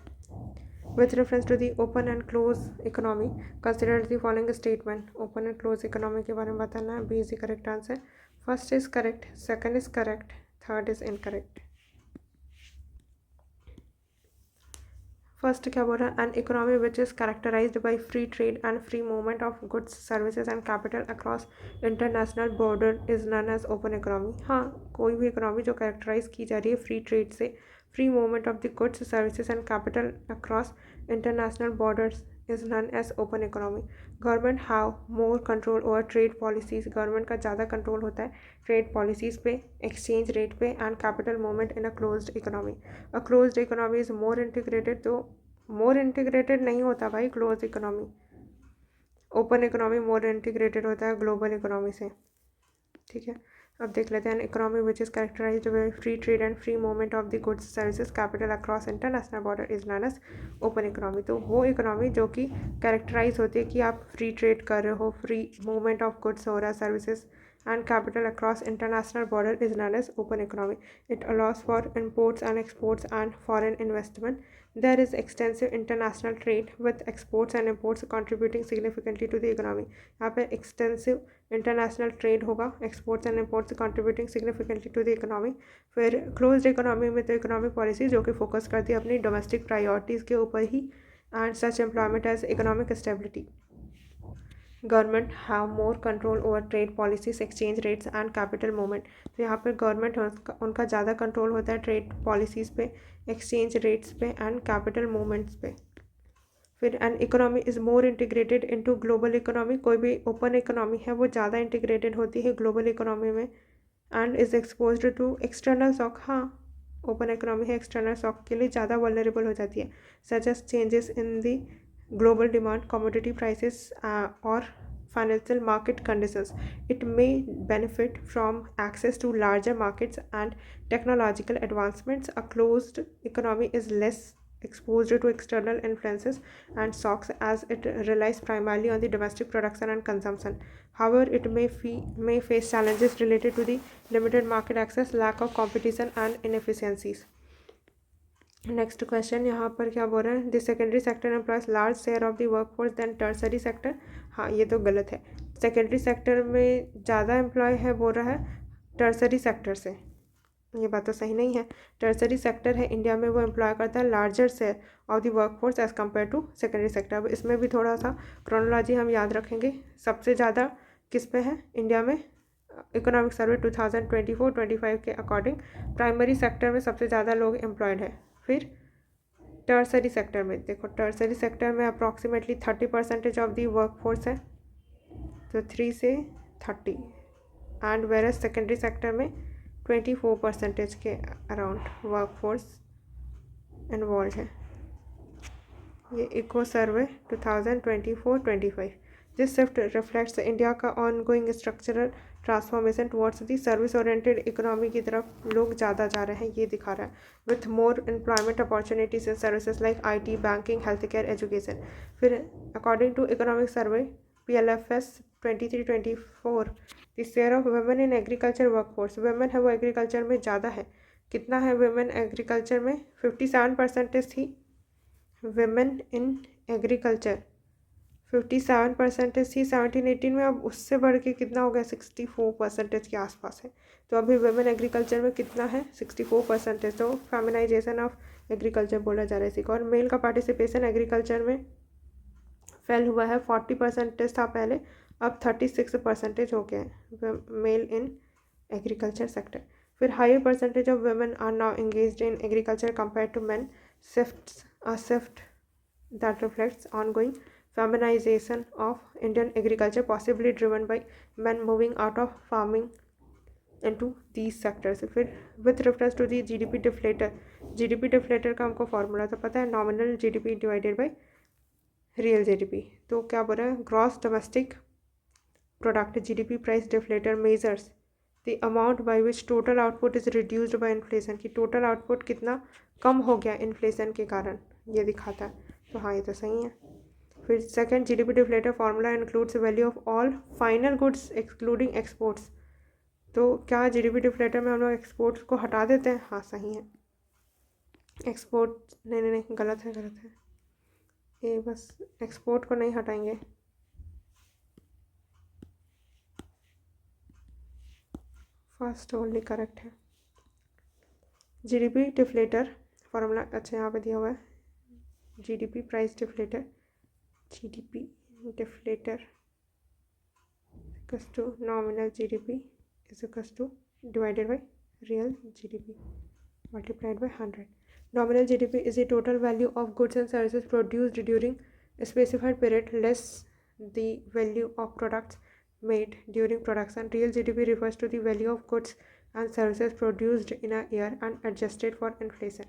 With reference to the open and close economy, consider the following statement. Open and close economy के बारे में बताना है. B is the correct answer. First is correct, second is correct, third is incorrect. First क्या बोल रहा है, an economy which is characterized by free trade and free movement of goods, services and capital across international border is known as open economy. हाँ, कोई भी economy जो characterise की जा रही है फ्री ट्रेड से, free movement of the goods, services and capital across international borders is known as open economy. Government have more control over trade policies. Government का ज़्यादा कंट्रोल होता है ट्रेड पॉलिसीज़ पे, एक्सचेंज रेट पे and capital movement in a closed economy. A closed economy is more integrated. तो मोर integrated नहीं होता भाई क्लोज इकोनॉमी. ओपन इकोनॉमी मोर इंटीग्रेटेड होता है ग्लोबल इकोनॉमी से. ठीक है, अब देख लेते हैं economy which is characterized by free trade and free movement of the goods services capital across international border is known as open economy. तो वो इकोनॉमी जो कि कैरेक्टराइज होती है कि आप फ्री ट्रेड कर रहे हो, फ्री मूवमेंट ऑफ गुड्स हो रहा है, services and capital across international border is known as open economy. It allows for imports and exports and foreign investment. There is extensive international trade with exports and imports contributing significantly to the economy. यहाँ पे extensive international trade होगा, exports and imports contributing significantly to the economy. फिर closed economy में तो economic policy जो कि focus करती है अपनी domestic priorities के ऊपर ही and such employment as economic stability. Government have more control over trade policies, exchange rates and capital movement. तो यहाँ पर गवर्नमेंट उनका ज़्यादा कंट्रोल होता है ट्रेड पॉलिसीज़ पे, एक्सचेंज रेट्स पे एंड कैपिटल मूवमेंट्स पे। फिर an economy is more integrated into global economy. कोई भी ओपन इकोनॉमी है वो ज़्यादा इंटीग्रेटेड होती है ग्लोबल इकोनॉमी में and is exposed to external shock. हाँ, ओपन इकोनॉमी है एक्सटर्नल शॉक के लिए ज़्यादा वल्नरेबल हो जाती है, such as changes in the global demand, commodity prices, or financial market conditions. It may benefit from access to larger markets and technological advancements. A closed economy is less exposed to external influences and shocks as it relies primarily on the domestic production and consumption. However, it may face challenges related to the limited market access, lack of competition, and inefficiencies. Next question यहाँ पर क्या बोल रहे हैं, the secondary sector employs large share of the work force than tertiary sector. हाँ, ये तो गलत है, सेकेंडरी सेक्टर में ज़्यादा एम्प्लॉय है बोल रहा है टर्सरी सेक्टर से, ये बात तो सही नहीं है। टर्सरी सेक्टर है इंडिया में वो एम्प्लॉय करता है larger share of the work force as compare to secondary sector. अब इसमें भी थोड़ा सा क्रोनोलॉजी हम याद रखेंगे। सबसे ज़्यादा किस पे है इंडिया में, इकोनॉमिक सर्वे 2024-25 के अकॉर्डिंग प्राइमरी सेक्टर में सबसे ज़्यादा लोग एम्प्लॉयड है। फिर टर्सरी सेक्टर में देखो, टर्सरी सेक्टर में approximately 30% of the work force है, तो 3 से 30 एंड वेरस सेकेंडरी सेक्टर में 24% के अराउंड वर्क फोर्स इन्वॉल्व है। ये eco survey 2024-25। This shift reflects India का ongoing structural transformation towards the service oriented economy की तरफ लोग ज़्यादा जा रहे हैं, ये दिखा रहा है। With more employment opportunities in services like IT, banking, health care, education. फिर according to economic survey PLFS 23-24 the share of women in agriculture workforce, women है वो एग्रीकल्चर में ज़्यादा है। कितना है वुमेन एग्रीकल्चर में, 57% थी वुमेन इन एग्रीकल्चर, 57% थी 17-18 में। अब उससे बढ़ के कितना हो गया, 64% के आसपास है। तो अभी वुमेन एग्रीकल्चर में कितना है, 64%। तो फेमिनाइजेशन ऑफ एग्रीकल्चर बोला जा रहा है इसी को। और मेल का पार्टिसिपेशन एग्रीकल्चर में फेल हुआ है, 40% था पहले, अब 36% हो गया है मेल इन एग्रीकल्चर सेक्टर। फिर higher percentage of women are now engaged in agriculture compare to man, shift that reflects ongoing feminization of Indian agriculture, possibly driven by men moving out of farming into these sectors. फिर with reference to the GDP deflator का हमको formula तो पता है, nominal GDP divided by real GDP। तो क्या बोल रहा है, gross domestic product GDP price deflator measures the amount by which total output is reduced by inflation, की टोटल आउटपुट कितना कम हो गया इन्फ्लेशन के कारण, ये दिखाता है। तो हाँ, ये तो सही है। फिर second GDP deflator formula includes value of all final goods excluding exports. तो क्या GDP डिफ्लेटर में हम लोग एक्सपोर्ट्स को हटा देते हैं, हाँ सही है। एक्सपोर्ट नहीं गलत है, ये बस एक्सपोर्ट को नहीं हटाएंगे। फर्स्ट ओनली करेक्ट है। GDP डिफ्लेटर फार्मूला, अच्छा यहाँ पे दिया हुआ है GDP price deflator, GDP deflator equals to nominal GDP is equals to divided by real GDP multiplied by 100। Nominal GDP is the total value of goods and services produced during specified period less the value of products made during production. Real GDP refers to the value of goods and services produced in a year and adjusted for inflation.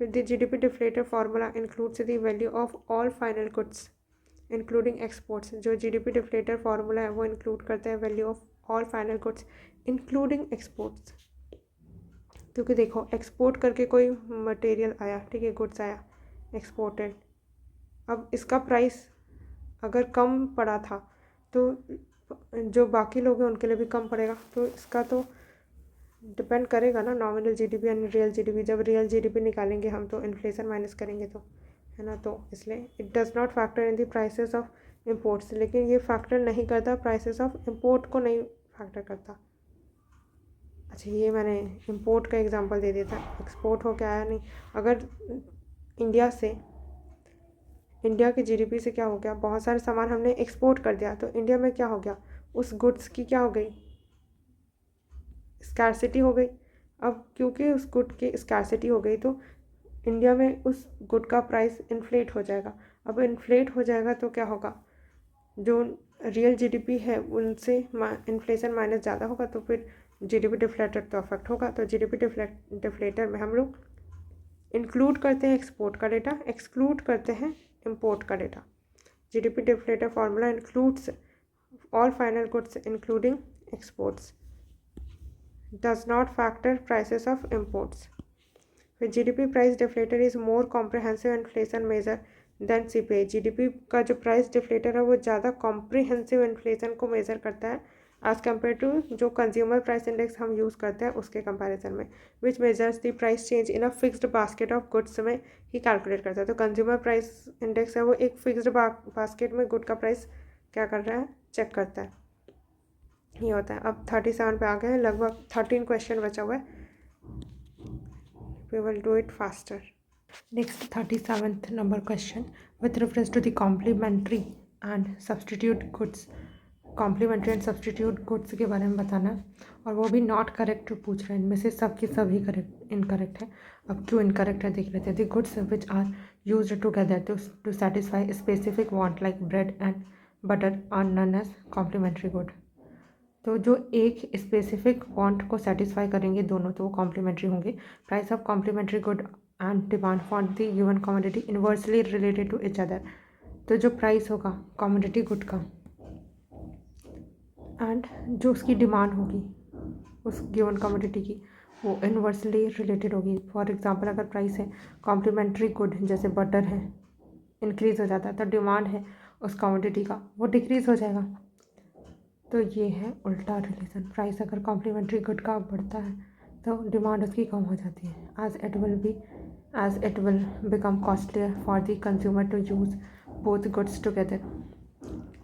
The GDP deflator formula includes the value of all final goods including exports. जो GDP deflator formula है वो include करता है value of all final goods including exports, क्योंकि देखो export करके कोई material आया, ठीक है, गुड्स आया एक्सपोर्टेड, अब इसका प्राइस अगर कम पड़ा था तो जो बाकी लोग हैं उनके लिए भी कम पड़ेगा, तो इसका तो डिपेंड करेगा ना nominal GDP and real GDP. जब रियल जीडीपी निकालेंगे हम तो इन्फ्लेशन माइनस करेंगे, तो है ना, तो इसलिए it does not factor in the prices of imports, लेकिन ये फैक्टर नहीं करता प्राइसेस ऑफ इम्पोर्ट को नहीं फैक्टर करता। अच्छा, ये मैंने इम्पोर्ट का एग्जांपल दे दिया था, एक्सपोर्ट हो क्या आया नहीं। अगर इंडिया की जीडीपी से क्या हो गया, बहुत सारे सामान हमने एक्सपोर्ट कर दिया, तो इंडिया में क्या हो गया, उस गुड्स की क्या हो गई, स्कैरसिटी हो गई। अब क्योंकि उस गुड की स्कैरसिटी हो गई तो इंडिया में उस गुड का प्राइस इन्फ्लेट हो जाएगा। अब इन्फ्लेट हो जाएगा तो क्या होगा, जो रियल जीडीपी है उनसे इन्फ्लेशन माइनस ज़्यादा होगा, तो फिर जीडीपी डिफ्लेटर तो अफेक्ट होगा। तो जीडीपी डिफ्लेटर में हम लोग इंक्लूड करते हैं एक्सपोर्ट का डेटा, एक्सक्लूड करते हैं इम्पोर्ट का data. GDP deflator formula includes all final goods including exports, does not factor prices of imports. फिर GDP price deflator is more comprehensive inflation measure than CPI. GDP का जो price deflator है वो ज़्यादा comprehensive inflation को measure करता है as compare to जो कंज्यूमर प्राइस इंडेक्स हम यूज़ करते हैं उसके कंपैरिजन में, विच measures the price change in a fixed basket of goods में ही कैलकुलेट करता है। तो कंज्यूमर प्राइस इंडेक्स है वो एक फिक्स्ड बास्केट में गुड का प्राइस क्या कर रहा है, चेक करता है, ये होता है। अब 37 पे आ गए हैं, लगभग 13 क्वेश्चन बचा हुआ है, we will do it faster. Next 37th number question with reference to the complementary and substitute goods. Complementary and substitute goods के बारे में बताना है, और वो भी नॉट करेक्ट पूछ रहे हैं, इनमें से सब की सभी करेक्ट इनकरेक्ट है। अब क्यों इनकरेक्ट है देख लेते हैं। The goods which are used together to satisfy specific want like bread and butter are known as complementary good. तो जो एक स्पेसिफिक वांट को सेटिस्फाई करेंगे दोनों, तो वो कॉम्प्लीमेंट्री होंगे। Price of complementary good and demand for the given commodity inversely related to each other. तो जो प्राइस होगा कमोडिटी गुड का एंड जो उसकी डिमांड होगी उस गिवन कमोडिटी की, वो इन्वर्सली रिलेटेड होगी। फॉर एग्जांपल अगर प्राइस है कॉम्प्लीमेंट्री गुड जैसे बटर है, इंक्रीज़ हो जाता है, तो डिमांड है उस कमोडिटी का वो डिक्रीज़ हो जाएगा। तो ये है उल्टा रिलेशन। प्राइस अगर कॉम्प्लीमेंट्री गुड का बढ़ता है तो डिमांड उसकी कम हो जाती है, as it will become costlier for the consumer to use both goods together.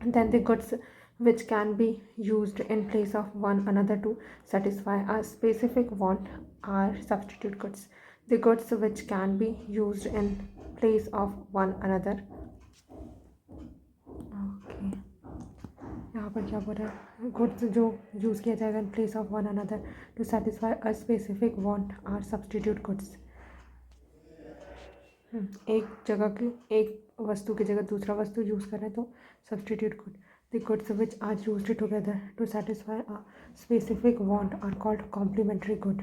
Then the goods which can be used in place of one another to satisfy a specific want are substitute goods. The goods which can be used in place of one another, okay, यहाँ पर क्या बोल रहा है, goods जो use किया जाएगा in place of one another to satisfy a specific want are substitute goods. एक जगह की एक वस्तु की जगह दूसरा वस्तु यूज़ करें तो substitute good. The goods which are used together to satisfy a specific want are called complementary good.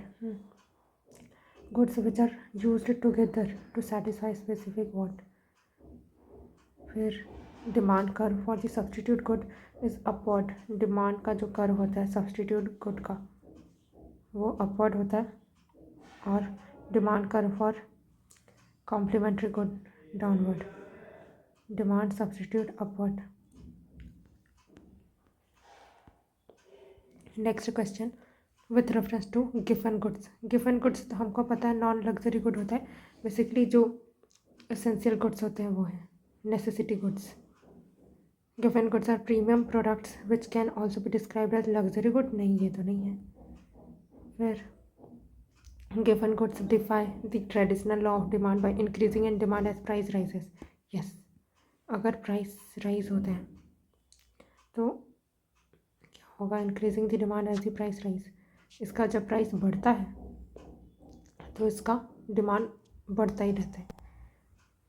Goods which are used together to satisfy specific want. फिर demand curve for the substitute good is upward. Demand का जो curve होता है substitute good का वो upward होता है, और demand curve for complementary good downward. Demand substitute upward. Next question with reference to given goods. Given goods तो हमको पता है नॉन लग्जरी गुड होता है, बेसिकली जो एसेंशियल गुड्स होते हैं वो है necessity goods. Given goods are premium products which can also be described as luxury good. नहीं, ये तो नहीं है। फिर given goods defy the traditional law of demand by increasing in demand as price rises. Yes, अगर price rise होते हैं तो होगा increasing the demand as the price rise. इसका जब प्राइस बढ़ता है तो इसका डिमांड बढ़ता ही रहता है।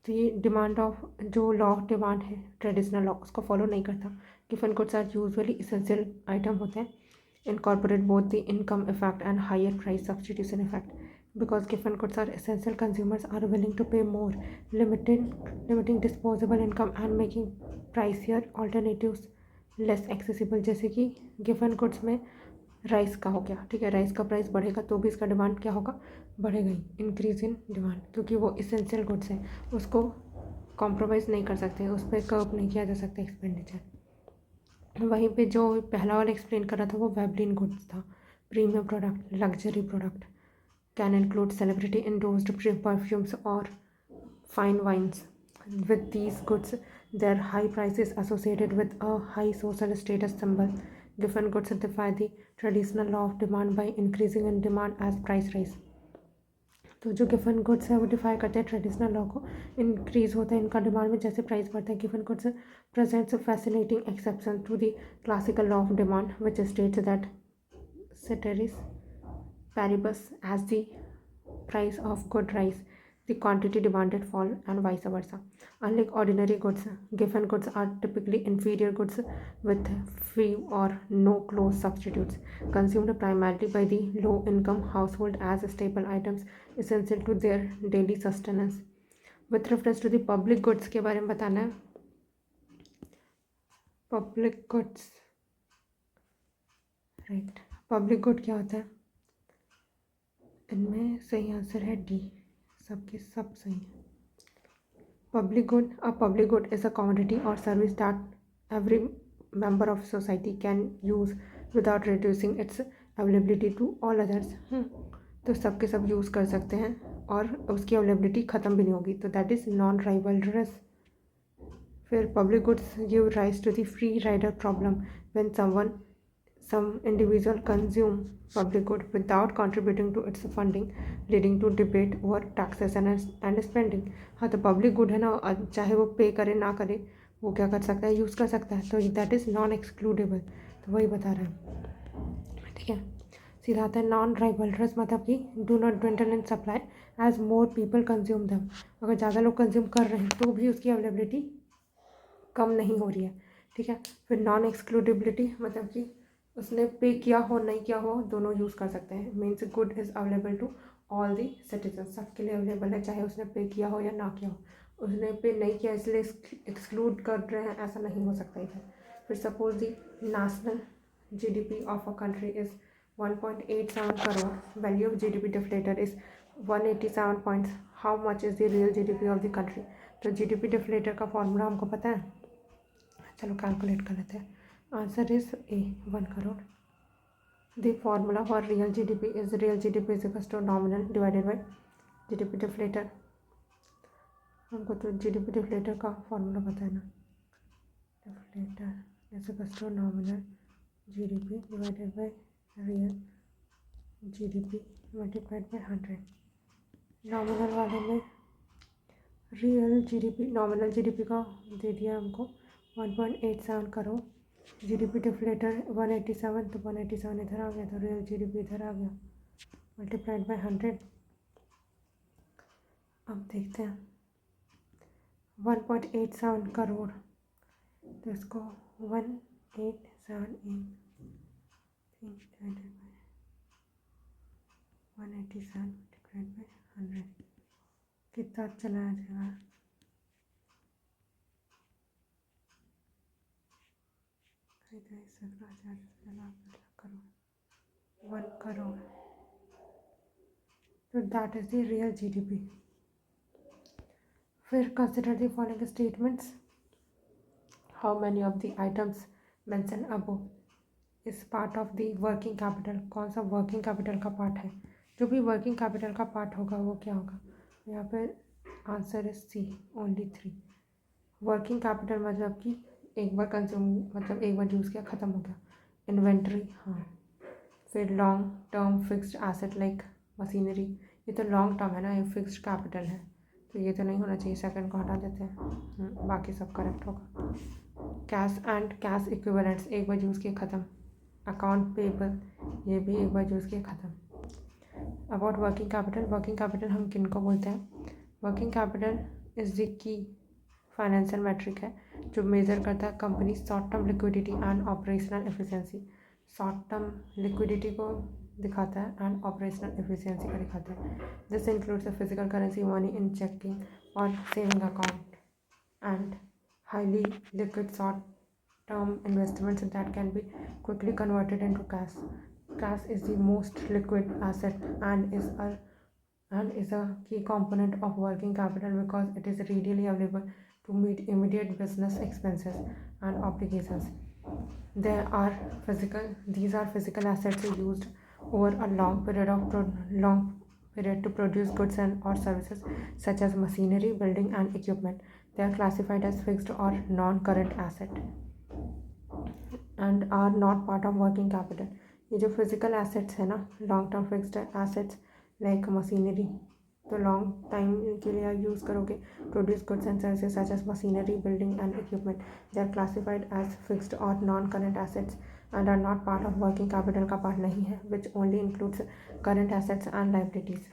तो ये डिमांड ऑफ जो लॉ ऑफ डिमांड है ट्रेडिशनल लॉ उसको फॉलो नहीं करता। गिवन goods are usually essential item होते हैं, incorporate both the income effect and higher price substitution effect. Because गिवन goods are essential, consumers are willing to pay more, limiting disposable income and making pricier alternatives less accessible, जैसे कि given goods में rice का हो गया, ठीक है, rice का प्राइस बढ़ेगा तो भी इसका डिमांड क्या होगा, बढ़ेगा ही, इंक्रीज इन डिमांड, क्योंकि वो इसेंशियल गुड्स है, उसको कॉम्प्रोमाइज़ नहीं कर सकते, उस पर कर्व नहीं किया जा सकता एक्सपेंडिचर। वहीं पे जो पहला वाला एक्सप्लेन कर रहा था वो वेबलिन गुड्स था, premium product, luxury product, can include celebrity endorsed perfumes और fine wines. With these goods, their high prices associated with a high social status symbol. Given goods defy the traditional law of demand by increasing in demand as price rise. तो जो Giffen goods है वो DeFi करते हैं traditional law को, increase होता है इनका डिमांड में जैसे प्राइस बढ़ता है। Giffen goods presents fascinating exception to the classical law of demand which states that ceteris paribus as the price of good rise, the quantity demanded fall and vice versa. Unlike ordinary goods, given goods are typically inferior goods with few or no close substitutes, consumed primarily by the low-income household as staple items essential to their daily sustenance. With reference to the public goods के बारे में बताना है, public goods, right, public good क्या होता है, इनमें सही आंसर है डी, सबके सब सही है। Public good, a public good is a commodity और service that every member of society can use without reducing its availability to all others. तो सबके सब यूज़ कर सकते हैं और उसकी अवेलेबिलिटी ख़त्म भी नहीं होगी, तो दैट इज़ नॉन राइवलरस। फिर public goods give rise to the free rider problem when some individual consume public good without contributing to its funding, leading to debate over taxation and spending. हाँ, तो public good है ना, चाहे वो पे करे ना करे, वो क्या कर सकता है, यूज़ कर सकता है, तो दैट इज़ नॉन एक्सक्लूडेबल, तो वही बता रहा है, ठीक है। सीधा आता है नॉन राइवलरस, मतलब कि do not dwindle in supply as more people consume them. अगर ज़्यादा लोग कंज्यूम कर रहे हैं तो भी उसकी अवेलेबिलिटी कम नहीं हो रही है, ठीक है। फिर नॉन एक्सक्लूडेबिलिटी, मतलब कि उसने पे किया हो नहीं किया हो दोनों यूज़ कर सकते हैं। Means good is available to all the citizen, सबके लिए अवेलेबल है, चाहे उसने पे किया हो या ना किया हो। उसने पे नहीं किया इसलिए एक्सक्लूड कर रहे हैं, ऐसा नहीं हो सकता इधर। फिर suppose the national GDP of a country is 1.87 crore, value of GDP deflator is 187 points, how much is the real GDP of the country. तो GDP डिफ्लेटर का फॉर्मूला हमको पता है, चलो कैलकुलेट कर लेते हैं। Answer is A, 1 crore. The formula for real GDP is is equals to nominal divided by GDP deflator. हमको तो GDP deflator का फॉर्मूला पता है ना, deflator is equals to nominal GDP divided by real GDP multiplied by 100. Nominal वाले में real GDP, nominal GDP का दे दिया हमको 1.87 करोड़, GDP डिफ्लेटर 187, तो 187 इधर आ गया, तो रियल GDP इधर आ गया, मल्टीप्लाइड बाय 100। अब देखते हैं 1.87 करोड़, तो इसको 187 मल्टीप्लाइड बाय 100 कितना चला जाएगा, करोड़, 1 करोड़, तो that is the real GDP। फिर consider the following statements, how many of the items mention above is part of the working capital. कौन सा वर्किंग कैपिटल का पार्ट है, जो भी वर्किंग कैपिटल का पार्ट होगा वो क्या होगा, यहाँ पे answer is C, only 3। Working capital मतलब कि एक बार कंज्यूम, मतलब एक बार यूज़ किया ख़त्म हो गया, इन्वेंट्री, हाँ। फिर long term fixed asset like machinery, ये तो लॉन्ग टर्म है ना, ये फिक्स्ड कैपिटल है, तो ये तो नहीं होना चाहिए, सेकंड को हटा देते हैं, बाकी सब करेक्ट होगा। कैश एंड कैश इक्विवेलेंट्स, एक बार यूज़ किए ख़त्म। अकाउंट पेबल, ये भी एक बार यूज़ किए ख़त्म। About working capital, working capital हम किन को बोलते हैं, working capital is the key financial metric है जो मेजर करता है company short term liquidity and operational efficiency. Short term liquidity को दिखाता है एंड ऑपरेशनल एफिशिएंसी को दिखाता है। This includes the physical currency money in checking और saving account and highly liquid short term investments that can be quickly converted into cash. Cash is the most liquid asset and is a key component of working capital because it is readily available to meet immediate business expenses and obligations. These are physical assets used over a long period to produce goods and or services such as machinery, building and equipment. They are classified as fixed or non-current asset and are not part of working capital. ये जो physical assets है ना, long term fixed assets like machinery, तो long time के लिए आप use करोगे, produce goods and services such as machinery, building and equipment, they are classified as fixed और non current assets and are not part of working capital का part नहीं है, which only includes current assets and liabilities.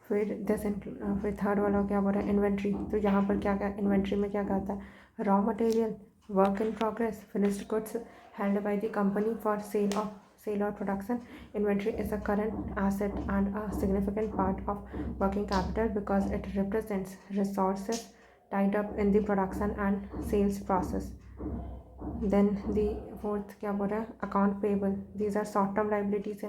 फिर third वाला क्या बोल रहा है, इन्वेंट्री. तो यहाँ पर क्या क्या इन्वेंट्री में क्या कहता है, raw material, work in progress, finished goods held by the company for sale or production. Inventory is a current asset and a significant part of working capital because it represents resources tied up in the production and sales process. Then the fourth क्या बोल रहा है, account payable. These are short term liabilities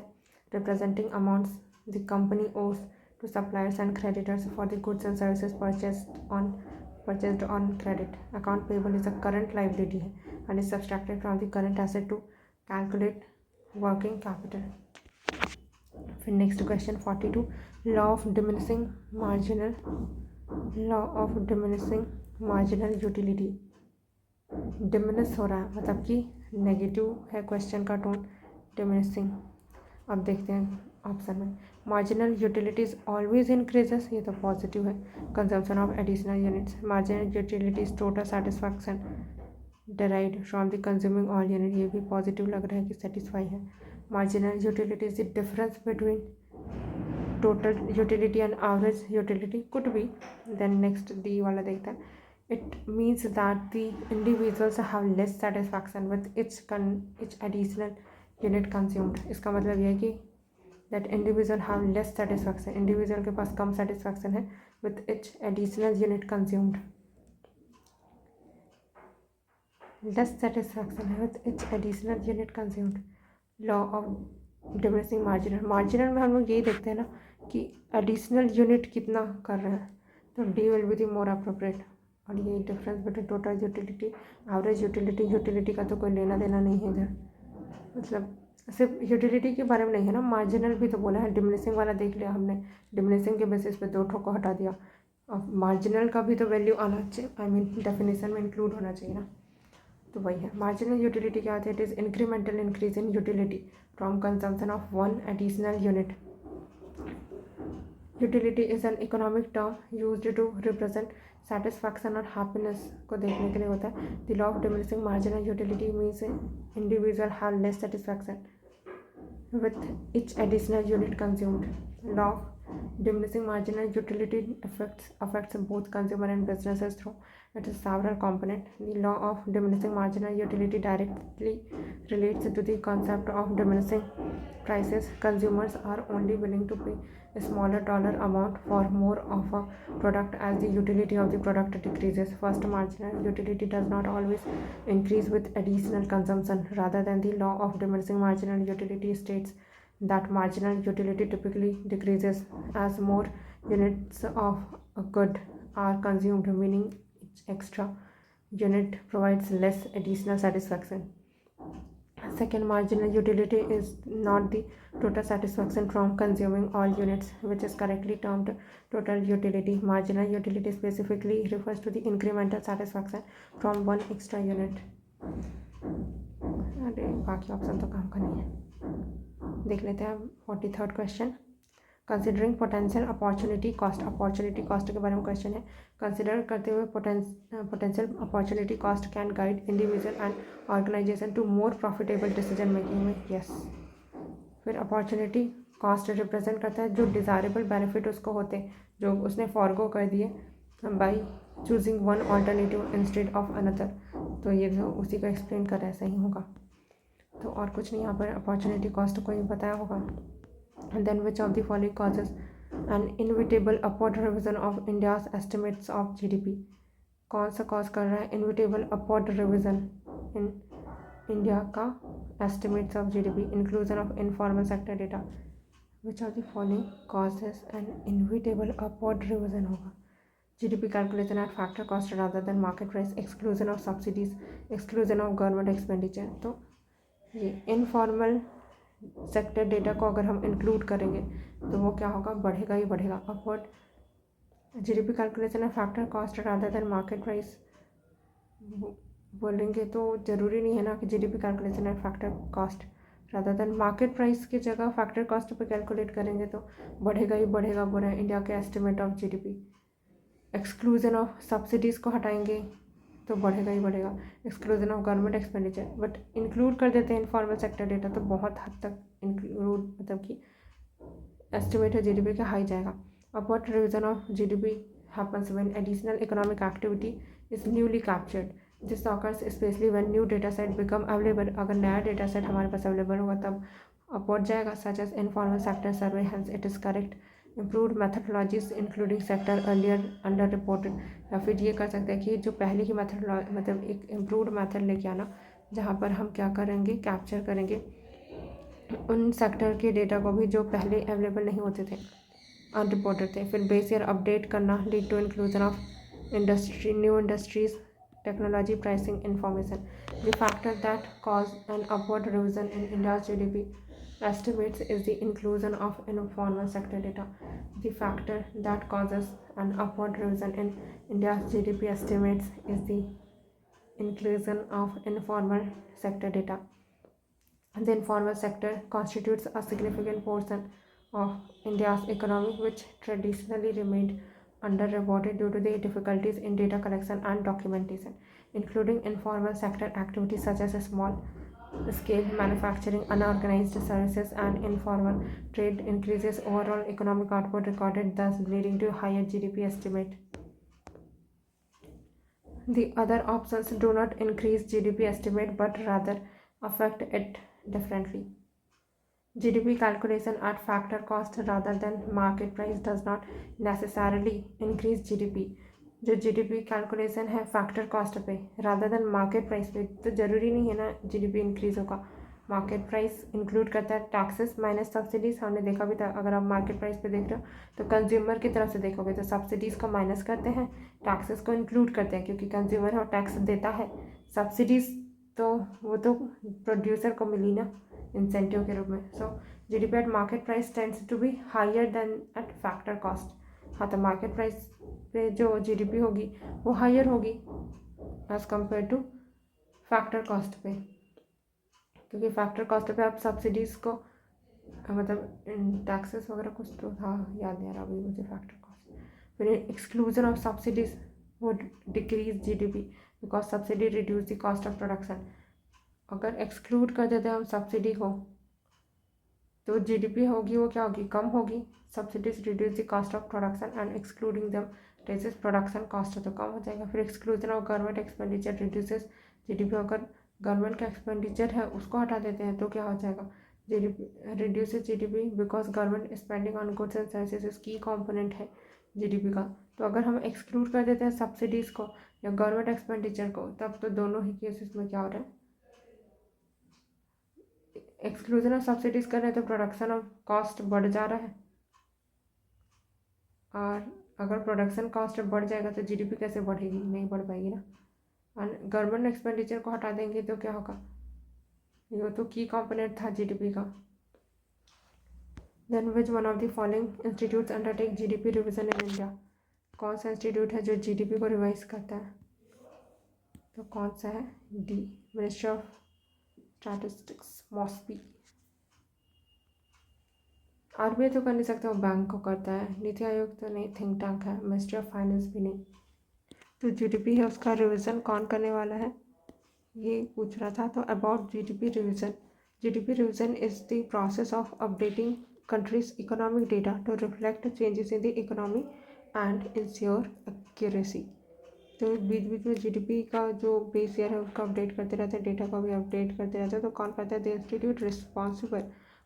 representing amounts the company owes to suppliers and creditors for the goods and services purchased on credit. Account payable is a current liability and is subtracted from the current asset to calculate working capital. फिर next question 42, law of diminishing marginal utility. Diminish हो रहा है मतलब कि negative है question का tone, diminishing. अब देखते हैं ऑप्शन में, मार्जिनल यूटिलिटीज़ ऑलवेज इंक्रीजेस, ये तो पॉजिटिव है. Consumption of additional units, marginal utilities total satisfaction derived from the consuming all unit, ये भी पॉजिटिव लग रहा है कि सेटिस्फाई है. Marginal utilities the difference between total utility and average utility, could be. Then next D वाला देखते हैं, it means that the individuals have less satisfaction with each additional unit consumed. इसका मतलब यह है कि that individual have less satisfaction, individual के पास कम satisfaction है with each additional unit consumed. less satisfaction है with each additional unit consumed. law of diminishing marginal में हम लोग यही देखते हैं ना कि additional unit कितना कर रहे हैं, तो D will be the more appropriate. और ये difference between total utility average utility का तो कोई लेना देना नहीं है इधर, मतलब सिर्फ यूटिलिटी के बारे में नहीं है ना, मार्जिनल भी तो बोला है. डिमिनिशिंग वाला देख लिया हमने, डिमिनिशिंग के बेसिस पे 2 ठो को हटा दिया. अब मार्जिनल का भी तो वैल्यू आना चाहिए, आई मीन डेफिनेशन में इंक्लूड होना चाहिए ना, तो वही है. मार्जिनल यूटिलिटी क्या होती है, it is incremental increase in utility from consumption of one additional unit. Utility is an economic term used to represent satisfaction और हैप्पीनेस को देखने के लिए होता है. The law of diminishing marginal utility means individual have less satisfaction with each additional unit consumed. Law of diminishing marginal utility affects both consumer and businesses through its several components. The law of diminishing marginal utility directly relates to the concept of diminishing prices. Consumers are only willing to pay a smaller dollar amount for more of a product as the utility of the product decreases. First, marginal utility does not always increase with additional consumption. Rather than the law of diminishing marginal utility states that marginal utility typically decreases as more units of a good are consumed, meaning each extra unit provides less additional satisfaction. Second, marginal utility is not the total satisfaction from consuming all units, which is correctly termed total utility. Marginal utility specifically refers to the incremental satisfaction from one extra unit. अरे बाकी option तो काम का नहीं है, देख लेते हैं. 43rd question, considering potential opportunity cost. Opportunity cost के बारे में क्वेश्चन है. कंसिडर करते हुए potential opportunity cost can guide individual and organization to more profitable decision making में. यस. फिर अपॉर्चुनिटी कॉस्ट रिप्रेजेंट करता है जो डिज़ायरेबल बेनिफिट उसको होते जो उसने फॉरगो कर दिए by choosing one alternative instead of another. तो ये जो उसी को एक्सप्लेन कर रहा है, सही होगा. तो और कुछ नहीं यहाँ पर अपॉर्चुनिटी कॉस्ट को ही बताया होगा. And then which of the following causes an inevitable upward revision of India's estimates of GDP. कौन सा कॉज कर रहा है inevitable upward revision in India का estimates of GDP, inclusion of informal sector data, which of the following causes an inevitable upward revision होगा। GDP calculation at factor cost rather than market price, exclusion of subsidies, exclusion of government expenditure. तो ये informal sector data को अगर हम include करेंगे तो वो क्या होगा, बढ़ेगा ही बढ़ेगा upward. GDP calculation at factor cost rather than market price बोलेंगे तो ज़रूरी नहीं है ना कि GDP calculation at factor cost rather than market price की जगह फैक्टर कॉस्ट पे कैलकुलेट करेंगे तो बढ़ेगा ही बढ़ेगा बोल रहे हैं इंडिया के estimate of GDP. Exclusion of subsidies को हटाएंगे तो बढ़ेगा ही बढ़ेगा, exclusion of government expenditure, but include कर देते हैं इनफॉर्मल सेक्टर डेटा तो बहुत हद तक इंक्लूड मतलब कि एस्टिमेट है जीडीपी का हाई जाएगा। Upward revision of GDP happens when additional economic activity is newly captured. This occurs especially when new data set become available. अगर नया data set हमारे पास available होगा तब upward जाएगा, such as informal sector survey, hence it is correct. Improved methodologies including sector earlier underreported, या फिर ये कर सकते हैं कि जो पहले की मेथड मतलब एक इम्प्रूवड मेथड लेके आना जहाँ पर हम क्या करेंगे, कैप्चर करेंगे उन सेक्टर के डेटा को भी जो पहले अवेलेबल नहीं होते थे, अनरिपोर्टेड थे। फिर बेस ईयर अपडेट करना, lead to inclusion of industry, new industries, technology, pricing information. The factor that cause an upward revision in India's GDP estimates is the inclusion of informal sector data. The factor that causes an upward revision in India's GDP estimates is the inclusion of informal sector data. The informal sector constitutes a significant portion of India's economy, which traditionally remained underreported due to the difficulties in data collection and documentation, including informal sector activities such as small scale manufacturing, unorganized services, and informal trade increases overall economic output recorded, thus leading to higher GDP estimate. The other options do not increase GDP estimate but rather affect it differently. GDP calculation at factor cost rather than market price does not necessarily increase GDP. जो GDP calculation है factor cost पे rather than market price पे, तो ज़रूरी नहीं है ना GDP increase होगा। मार्केट प्राइस इंक्लूड करता है टैक्सेस माइनस सब्सिडीज़, हमने देखा भी था। अगर आप मार्केट प्राइस पे देख रहे हो तो कंज्यूमर की तरफ से देखोगे तो सब्सिडीज़ को माइनस करते हैं, टैक्सेस को इंक्लूड करते हैं क्योंकि कंज्यूमर है टैक्स देता है। सब्सिडीज़ तो वो तो प्रोड्यूसर को मिली ना इंसेंटिव के रूप में। So GDP at market price tends to be higher than at factor cost. हाँ, तो मार्केट प्राइस पे जो जीडीपी होगी वो हायर होगी as compare two factor cost पे, क्योंकि फैक्टर कॉस्ट पे आप सब्सिडीज़ को मतलब टैक्सेस वगैरह कुछ तो था, याद नहीं आ रहा अभी मुझे फैक्टर कॉस्ट। फिर एक्सक्लूजन ऑफ सब्सिडीज़ वो decrease GDP because subsidy reduce the cost of production. अगर एक्सक्लूड कर देते हैं हम सब्सिडी को तो जीडीपी होगी वो क्या होगी, कम होगी। Subsidies reduce the cost of production and excluding दम रेजेस प्रोडक्शन कॉस्ट तो कम हो जाएगा। फिर exclusion of government expenditure reduces GDP. अगर गवर्नमेंट का एक्सपेंडिचर है उसको हटा देते हैं तो क्या हो जाएगा, GDP reduces GDP because government spending on goods and services की कॉम्पोनेंट है जीडीपी का। तो अगर हम एक्सक्लूड कर देते हैं सब्सिडीज़ को या गवर्नमेंट एक्सपेंडिचर को तब तो दोनों ही केसेस में क्या हो रहा है, एक्सक्लूजन ऑफ सब्सिडीज़ कर रहे हैं तो प्रोडक्शन ऑफ कॉस्ट बढ़ जा रहा है, और अगर प्रोडक्शन कॉस्ट बढ़ जाएगा तो जीडीपी कैसे बढ़ेगी, नहीं बढ़ पाएगी ना। और गवर्नमेंट एक्सपेंडिचर को हटा देंगे तो क्या होगा, ये तो की कंपोनेंट था जीडीपी का। Then which one of the following institutes undertake GDP revision in India. कौन सा इंस्टीट्यूट है जो जीडीपी को रिवाइज करता है, तो कौन सा है, D, ministry of statistics, MoSPI. RBI तो कर नहीं सकता, वो बैंक को करता है। नीति आयोग तो नहीं, थिंक टैंक है। मिनिस्ट्री ऑफ फाइनेंस भी नहीं। तो जीडीपी है उसका रिवीजन कौन करने वाला है, ये पूछ रहा था। तो about GDP revision, GDP revision is the process of updating country's economic data to reflect changes in the economy and ensure accuracy. तो बीच बीच में जीडीपी का जो बेस ईयर है उसको अपडेट करते रहते हैं, डेटा को भी अपडेट करते रहते हैं। तो कौन करता है, the institute responsible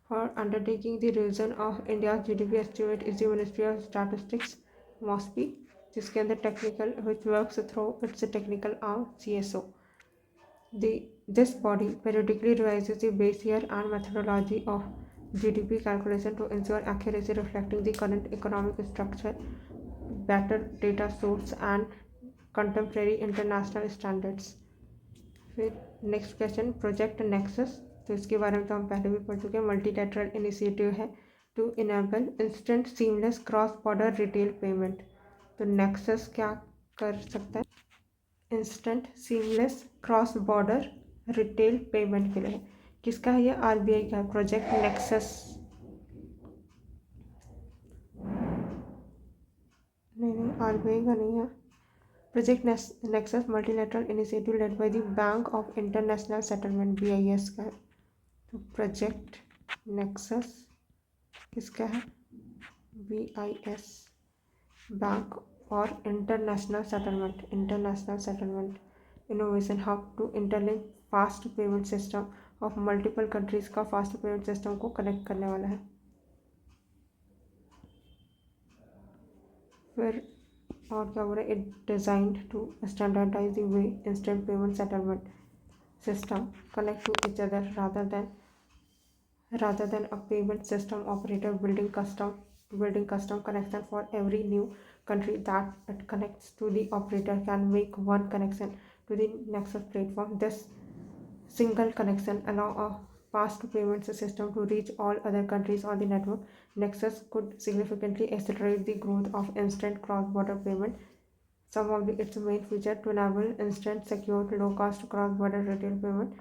for undertaking the revision of India's GDP estimate is the Ministry of Statistics, MOSPI, जिसके अंदर technical which works through its technical arm CSO। This body periodically revises the base year and methodology of GDP calculation to ensure accuracy, reflecting the current economic structure, better data source, and contemporary international standards. फिर next question project nexus, तो इसके बारे में तो हम पहले भी पढ़ चुके हैं। मल्टीलैटरल इनिशिएटिव है to enable instant seamless cross border retail payment. तो नेक्सस क्या कर सकता है? Instant seamless cross border retail payment के लिए। किसका है ये? आरबीआई का है, प्रोजेक्ट नेक्सस। नहीं, आरबीआई का नहीं है। Project Nexus multilateral initiative led by the Bank of International Settlement, BIS का है। तो प्रोजेक्ट नेक्सस किसका है? BIS, Bank for International Settlement innovation hub to interlink fast payment system of multiple countries का फास्ट पेमेंट सिस्टम को connect करने वाला है। फिर और क्या बोल रहे हैं? It designed to standardize the way instant payment settlement system connect to each other rather than a payment system operator building custom connection for every new country that it connects to. The operator can make one connection to the Nexus platform. This single connection allow a fast payment system to reach all other countries on the network. Nexus could significantly accelerate the growth of instant cross-border payment. Some of its main features to enable instant, secure, low-cost cross-border retail payment.